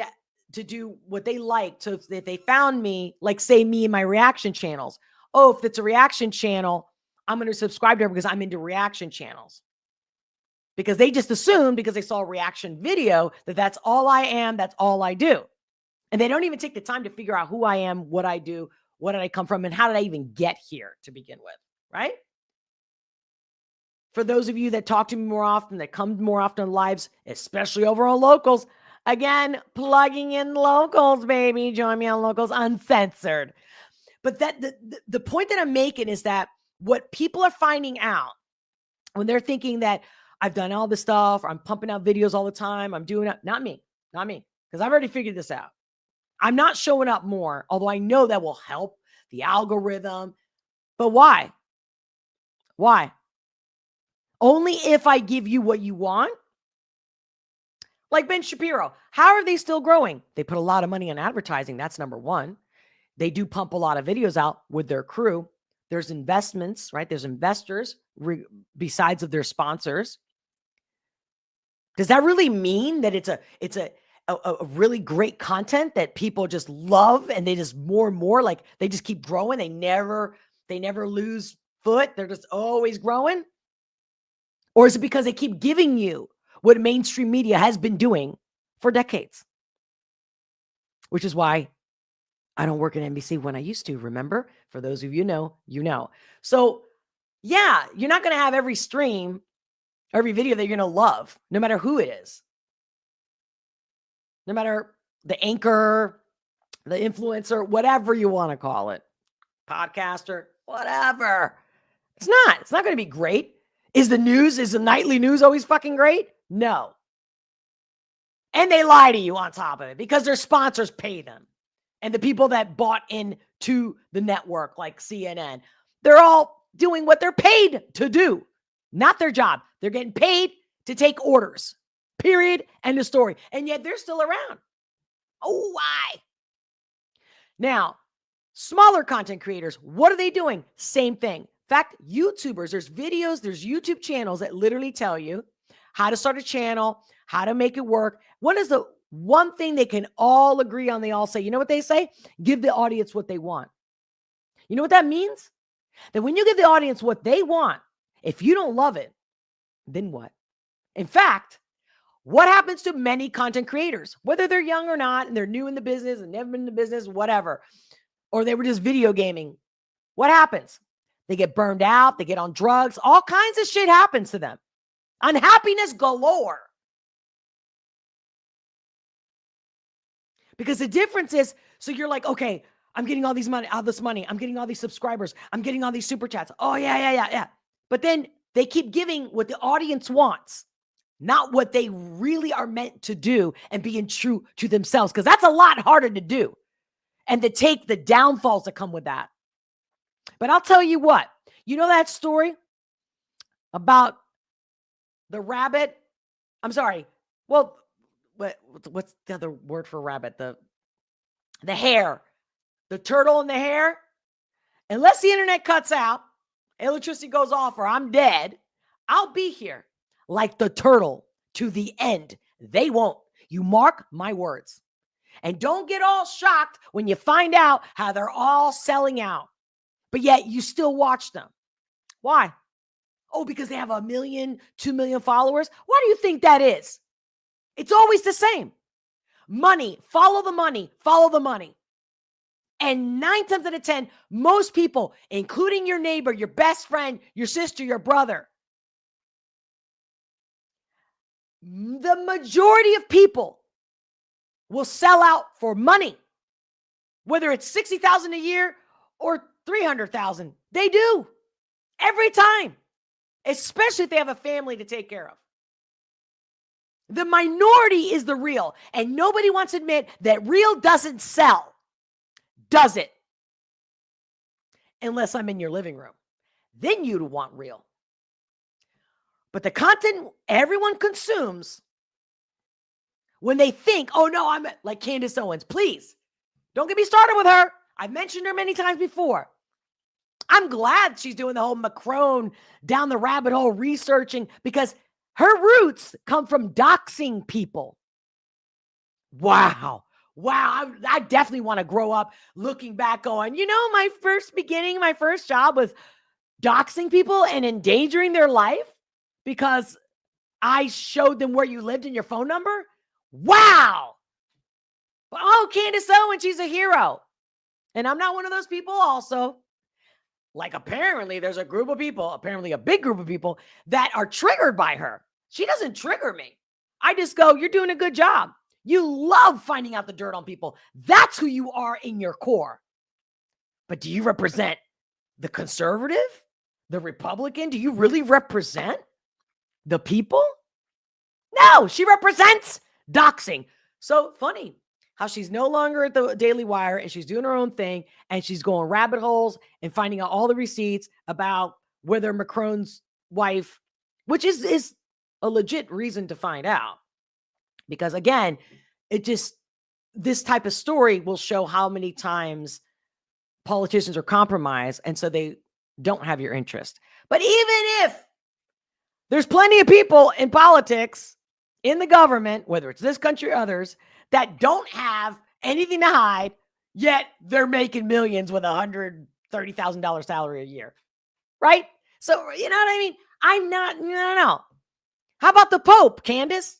to do what they liked. So if they found me, like say me and my reaction channels. Oh, if it's a reaction channel, I'm going to subscribe to it because I'm into reaction channels. because they just assume because they saw a reaction video that that's all I am, that's all I do. And they don't even take the time to figure out who I am, what I do, what did I come from, and how did I even get here to begin with, right? For those of you that talk to me more often, that come more often in lives, especially over on Locals, again, plugging in Locals, baby. Join me on Locals Uncensored. But that the point that I'm making is that what people are finding out when they're thinking that I've done all this stuff, or I'm pumping out videos all the time, I'm doing it, not me, because I've already figured this out. I'm not showing up more, although I know that will help the algorithm. But why? Why? Only if I give you what you want. Like Ben Shapiro, how are they still growing? They put a lot of money on advertising. That's number one. They do pump a lot of videos out with their crew. There's investments, right? There's investors besides of their sponsors. Does that really mean that it's a really great content that people just love and they just more and more, like they just keep growing? They never lose foot. They're just always growing. Or is it because they keep giving you what mainstream media has been doing for decades? Which is why I don't work at NBC when I used to, remember? For those of you know, you know. So yeah, you're not going to have every stream, every video that you're going to love, no matter who it is. No matter the anchor, the influencer, whatever you want to call it, podcaster, whatever. It's not going to be great. Is the nightly news always fucking great? No. And they lie to you on top of it because their sponsors pay them. And the people that bought into the network, like CNN, they're all doing what they're paid to do, not their job. They're getting paid to take orders, period, end of story. And yet they're still around. Oh, why? Now, smaller content creators, what are they doing? Same thing. In fact, YouTubers, there's videos, there's YouTube channels that literally tell you how to start a channel, how to make it work. What is the one thing they can all agree on? They all say, you know what they say? Give the audience what they want. You know what that means? That when you give the audience what they want, if you don't love it, then what? In fact, what happens to many content creators, whether they're young or not, and they're new in the business and never been in the business, whatever, or they were just video gaming? What happens? They get burned out. They get on drugs. All kinds of shit happens to them. Unhappiness galore. Because the difference is, so you're like, okay, I'm getting all this money. I'm getting all these subscribers. I'm getting all these super chats. Oh, yeah. But then they keep giving what the audience wants, not what they really are meant to do and being true to themselves. Because that's a lot harder to do and to take the downfalls that come with that. But I'll tell you what, you know that story about the rabbit? I'm sorry. Well, what's the other word for rabbit? The hare, the turtle and the hare. Unless the internet cuts out, electricity goes off, or I'm dead, I'll be here like the turtle to the end. They won't. You mark my words. And don't get all shocked when you find out how they're all selling out, but yet you still watch them. Why? Oh, because they have 1 million, 2 million followers. Why do you think that is? It's always the same. Money, follow the money, follow the money. And 9 times out of 10, most people, including your neighbor, your best friend, your sister, your brother, the majority of people will sell out for money, whether it's $60,000 a year or $300,000. They do every time, especially if they have a family to take care of. The minority is the real, and nobody wants to admit that real doesn't sell, does it? Unless I'm in your living room. Then you'd want real. But the content everyone consumes, when they think, oh no, I'm like Candace Owens, please don't get me started with her. I've mentioned her many times before. I'm glad she's doing the whole Macron down the rabbit hole researching, because her roots come from doxing people. Wow. I definitely want to grow up looking back going, my first job was doxing people and endangering their life because I showed them where you lived and your phone number? Wow. But, oh, Candace Owen, she's a hero. And I'm not one of those people also. Like, apparently there's a group of people, apparently a big group of people that are triggered by her. She doesn't trigger me. I just go, you're doing a good job. You love finding out the dirt on people. That's who you are in your core. But do you represent the conservative, the Republican? Do you really represent the people? No, she represents doxing. So funny how she's no longer at the Daily Wire and she's doing her own thing and she's going rabbit holes and finding out all the receipts about whether Macron's wife, which is a legit reason to find out. Because again, this type of story will show how many times politicians are compromised and so they don't have your interest. But even if there's plenty of people in politics, in the government, whether it's this country or others, that don't have anything to hide, yet they're making millions with $130,000 salary a year, right? So, you know what I mean? I'm not, no. How about the Pope, Candace?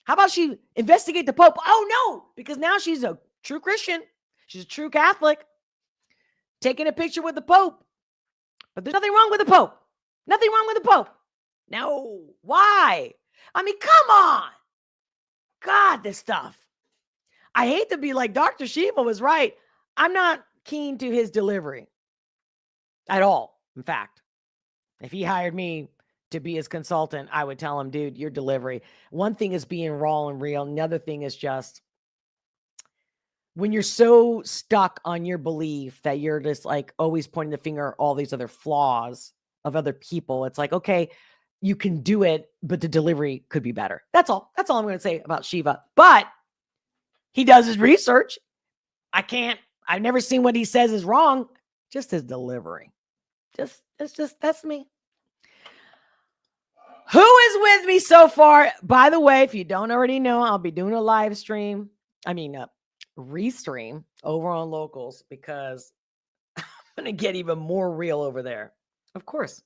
How about she investigate the Pope? Oh, no, because now she's a true Christian. She's a true Catholic. Taking a picture with the Pope. But there's nothing wrong with the Pope. Nothing wrong with the Pope. No. Why? I mean, come on. God, this stuff. I hate to be like Dr. Shiva was right. I'm not keen to his delivery at all. In fact, if he hired me to be his consultant, I would tell him, dude, your delivery. One thing is being raw and real. And the other thing is just when you're so stuck on your belief that you're just like always pointing the finger at all these other flaws of other people. It's like, okay, you can do it, but the delivery could be better. That's all. That's all I'm going to say about Shiva. But he does his research. I've never seen what he says is wrong. Just his delivery. That's me. Who is with me so far? By the way, if you don't already know, I'll be doing a live stream. Restream over on Locals because I'm going to get even more real over there. Of course.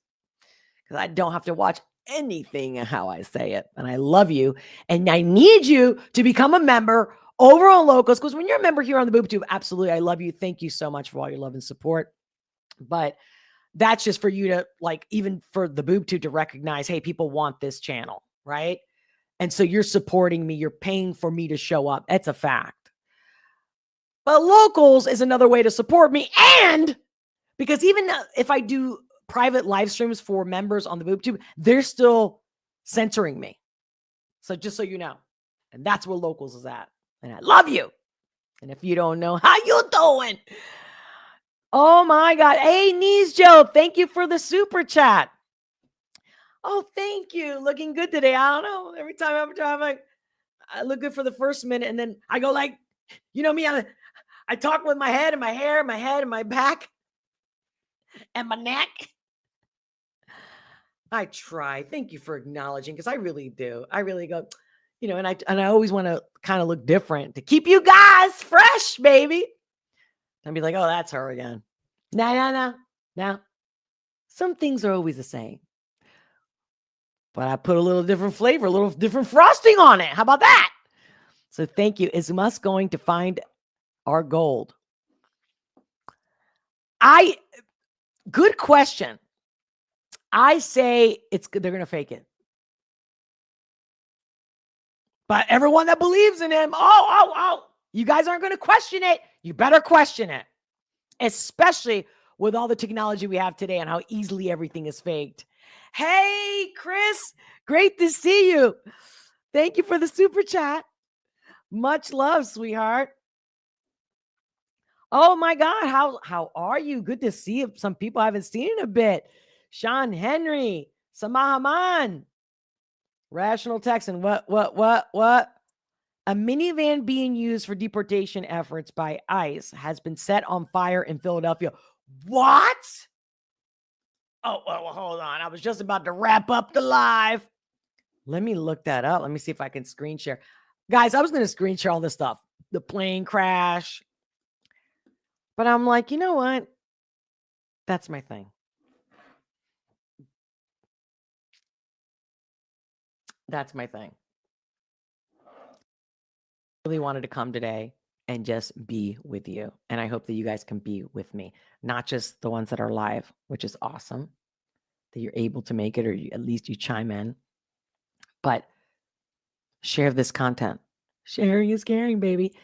Because I don't have to watch anything how I say it. And I love you. And I need you to become a member over on Locals. Because when you're a member here on the BoobTube, absolutely, I love you. Thank you so much for all your love and support. But that's just for you to, like, even for the BoobTube to recognize, hey, people want this channel, right? And so you're supporting me. You're paying for me to show up. That's a fact. But Locals is another way to support me. And because even if I do private live streams for members on the BoobTube, they're still censoring me. So just so you know. And that's where Locals is at. And I love you. And if you don't know, how you doing? Oh my God. Hey, Knees Joe, thank you for the super chat. Oh, thank you. Looking good today. I don't know. Every time I look good for the first minute. And then I go like, you know me, I talk with my head and my hair, my head and my back and my neck. I try. Thank you for acknowledging, because I really do. I really go, you know, and I always want to kind of look different to keep you guys fresh, baby. And be like, oh, that's her again. No. Some things are always the same. But I put a little different flavor, a little different frosting on it. How about that? So thank you. Is Musk going to find our gold? Good question. I say they're going to fake it. But everyone that believes in him, you guys aren't going to question it. You better question it. Especially with all the technology we have today and how easily everything is faked. Hey, Chris, great to see you. Thank you for the super chat. Much love, sweetheart. Oh my God, how are you? Good to see some people I haven't seen in a bit. Sean Henry, Samahaman, Rational Texan. What? A minivan being used for deportation efforts by ICE has been set on fire in Philadelphia. What? Oh, well, hold on. I was just about to wrap up the live. Let me look that up. Let me see if I can screen share. Guys, I was going to screen share all this stuff. The plane crash. But I'm like, you know what? That's my thing. That's my thing. Really wanted to come today and just be with you. And I hope that you guys can be with me, not just the ones that are live, which is awesome that you're able to make it, or at least you chime in, but share this content. Sharing is caring, baby.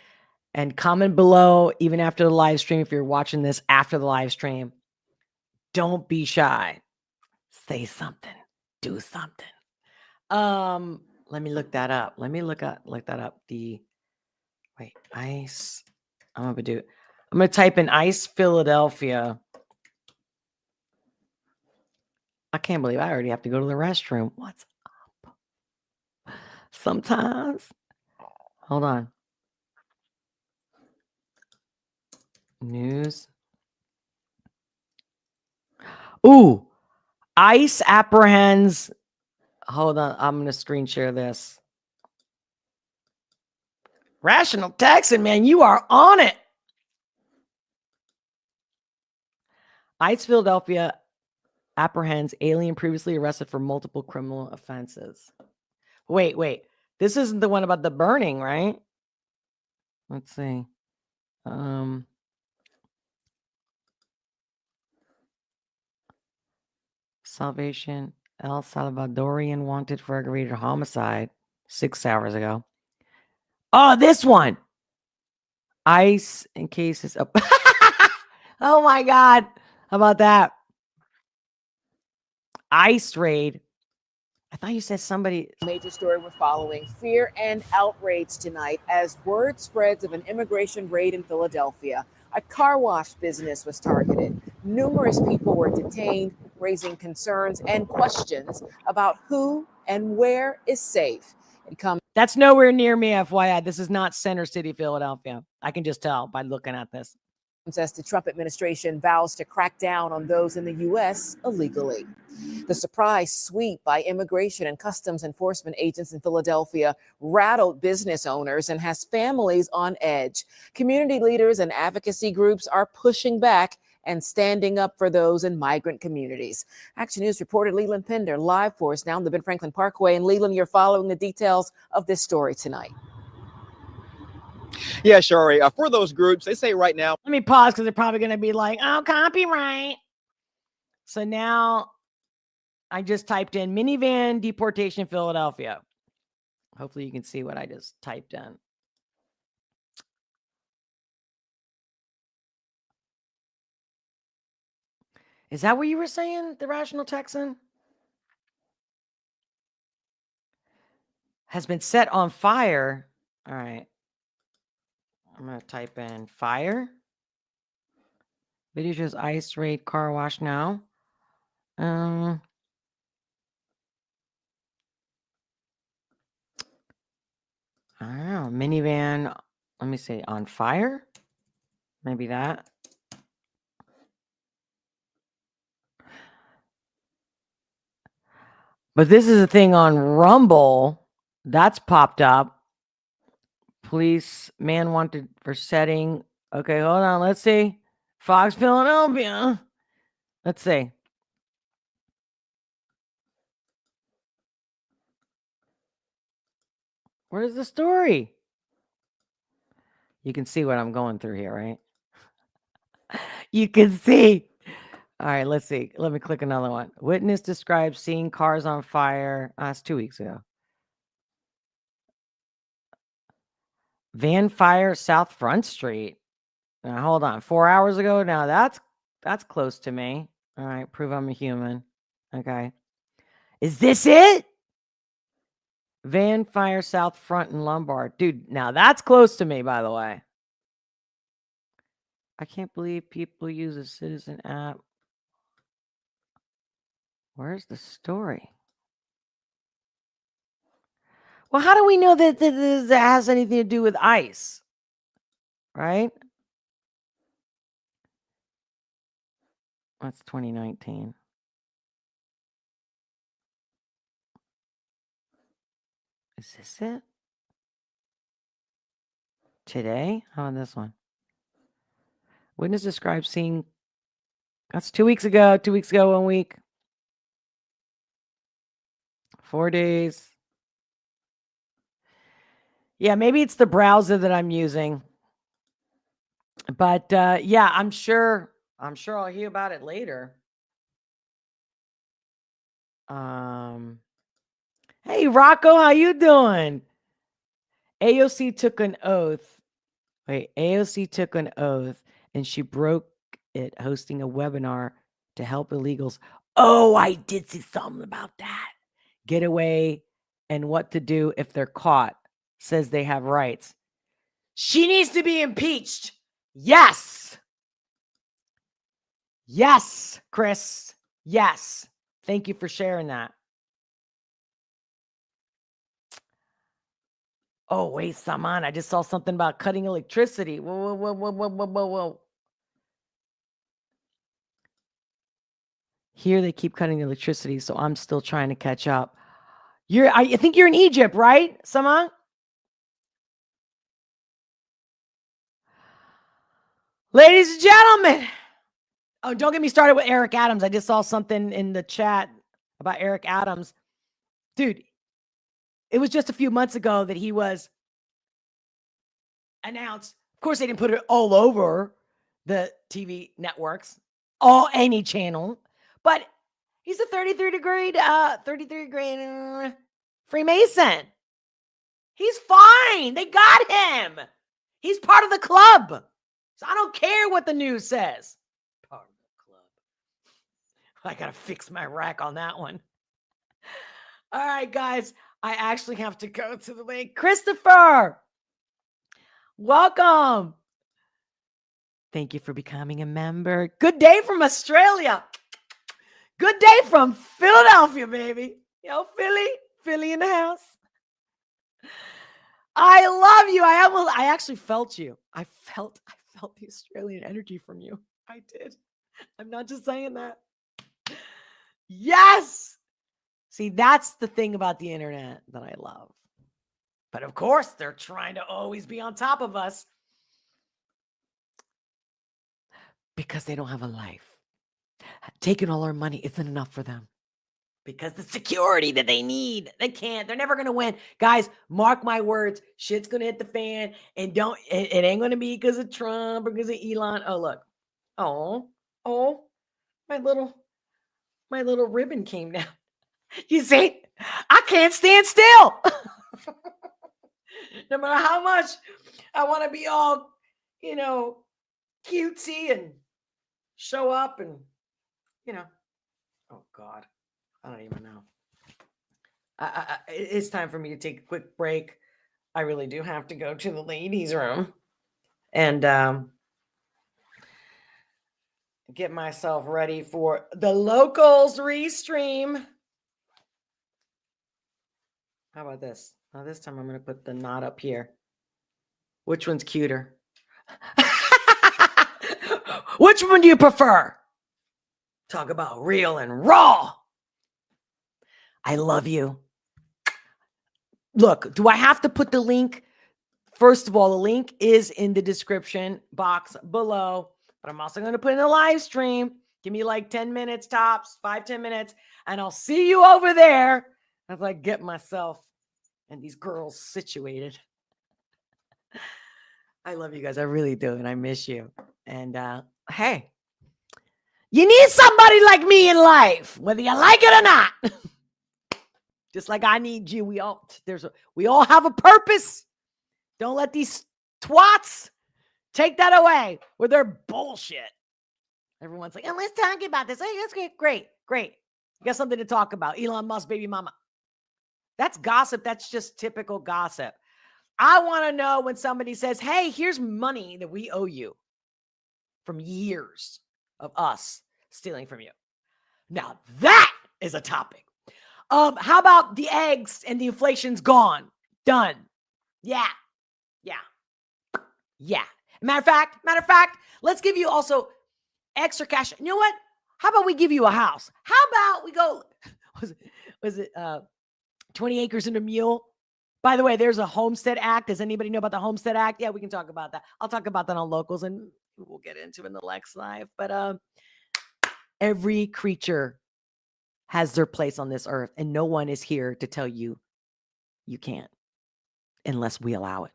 And comment below, even after the live stream, if you're watching this after the live stream, don't be shy. Say something. Do something. Let me look that up. Let that up. Wait, ice. I'm gonna type in ice Philadelphia. I can't believe I already have to go to the restroom. What's up? Sometimes. Hold on. News. Ooh, ICE apprehends. Hold on. I'm going to screen share this. Rational Texan, man, you are on it. ICE Philadelphia apprehends alien previously arrested for multiple criminal offenses. Wait. This isn't the one about the burning, right? Let's see. Salvation, El Salvadorian wanted for aggravated homicide 6 hours ago. Oh, this one. ICE in cases of. Oh my God. How about that? ICE raid. I thought you said somebody. Major story we're following: fear and outrage tonight as word spreads of an immigration raid in Philadelphia. A car wash business was targeted. Numerous people were detained, raising concerns and questions about who and where is safe. It comes. That's nowhere near me, FYI. This is not Center City, Philadelphia. I can just tell by looking at this. As the Trump administration vows to crack down on those in the U.S. illegally. The surprise sweep by immigration and customs enforcement agents in Philadelphia rattled business owners and has families on edge. Community leaders and advocacy groups are pushing back and standing up for those in migrant communities. Action News reporter Leland Pender live for us now on the Ben Franklin Parkway. And Leland, you're following the details of this story tonight. Yeah, Shari. For those groups, they say right now. Let me pause because they're probably going to be like, oh, copyright. So now I just typed in minivan deportation Philadelphia. Hopefully you can see what I just typed in. Is that what you were saying, the Rational Texan? Has been set on fire. All right. I'm going to type in fire. Video shows ICE raid car wash now. I don't know. Minivan. Let me see. On fire? Maybe that. But this is a thing on Rumble. That's popped up. Police man wanted for setting. Okay, hold on. Let's see. Fox, Philadelphia. Let's see. Where's the story? You can see what I'm going through here, right? You can see. All right, let's see. Let me click another one. Witness describes seeing cars on fire. That's 2 weeks ago. Van fire South Front Street. Now, hold on. 4 hours ago. Now that's close to me. All right, prove I'm a human. Okay. Is this it? Van fire South Front in Lombard. Dude, now that's close to me, by the way. I can't believe people use a citizen app. Where's the story? Well, how do we know that that has anything to do with ICE? Right? That's 2019. Is this it? Today? How about this one? Witness describes seeing. That's 2 weeks ago. 2 weeks ago, 1 week. 4 days. Yeah, maybe it's the browser that I'm using. But yeah, I'm sure I'll hear about it later. Hey Rocco, how you doing? AOC took an oath. Wait, AOC took an oath and she broke it hosting a webinar to help illegals. Oh, I did see something about that. Get away and what to do if they're caught. Says they have rights. She needs to be impeached. Yes. Yes, Chris. Yes. Thank you for sharing that. Oh, wait, Saman. I just saw something about cutting electricity. Whoa. Here they keep cutting electricity, so I'm still trying to catch up. I think you're in Egypt, right, Saman? Ladies and gentlemen. Oh, don't get me started with Eric Adams. I just saw something in the chat about Eric Adams. Dude, it was just a few months ago that he was announced. Of course, they didn't put it all over the TV networks, any channel, but he's a 33 degree Freemason. He's fine. They got him. He's part of the club. So I don't care what the news says. Part of the club. I got to fix my rack on that one. All right, guys. I actually have to go to the link. Christopher, welcome. Thank you for becoming a member. Good day from Australia. Good day from Philadelphia, baby. Yo, Philly in the house. I love you. I actually felt you. I felt the Australian energy from you. I did. I'm not just saying that. Yes. See, that's the thing about the internet that I love. But of course, they're trying to always be on top of us because they don't have a life. Taking all our money isn't enough for them. Because the security that they need, they can't. They're never gonna win, guys. Mark my words. Shit's gonna hit the fan, and it ain't gonna be because of Trump or because of Elon. Oh look, oh, my little ribbon came down. You see, I can't stand still. No matter how much I want to be all, cutesy and show up, and oh God. I don't even know. It's time for me to take a quick break. I really do have to go to the ladies' room and get myself ready for the locals restream. How about this? Now this time I'm going to put the knot up here. Which one's cuter? Which one do you prefer? Talk about real and raw. I love you. Look, do I have to put the link? First of all, the link is in the description box below, but I'm also going to put in a live stream. Give me like 10 minutes tops, 5-10 minutes, and I'll see you over there as I get myself and these girls situated. I love you guys. I really do, and I miss you. And hey, you need somebody like me in life, whether you like it or not. Just like I need you. We all have a purpose. Don't let these twats take that away with their bullshit. Everyone's like, oh, let's talk about this. Hey, that's great. You got something to talk about. Elon Musk, baby mama. That's gossip. That's just typical gossip. I want to know when somebody says, hey, here's money that we owe you from years of us stealing from you. Now that is a topic. How about the eggs and the inflation's gone? Done. Yeah. Matter of fact, let's give you also extra cash. You know what? How about we give you a house? How about we go, was it 20 acres and a mule? By the way, there's a Homestead Act. Does anybody know about the Homestead Act? Yeah, we can talk about that. I'll talk about that on Locals, and we'll get into it in the next live. But every creature has their place on this earth, and no one is here to tell you you can't. unless we allow it.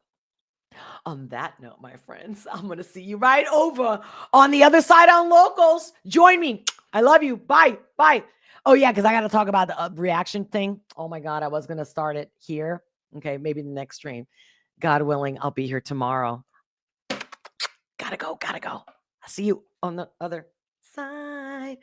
On that note, my friends, I'm going to see you right over on the other side on Locals. Join me. I love you. Bye. Bye. Oh, yeah, because I got to talk about the reaction thing. Oh, my God. I was going to start it here. Okay, maybe the next stream. God willing, I'll be here tomorrow. Gotta go. I'll see you on the other side.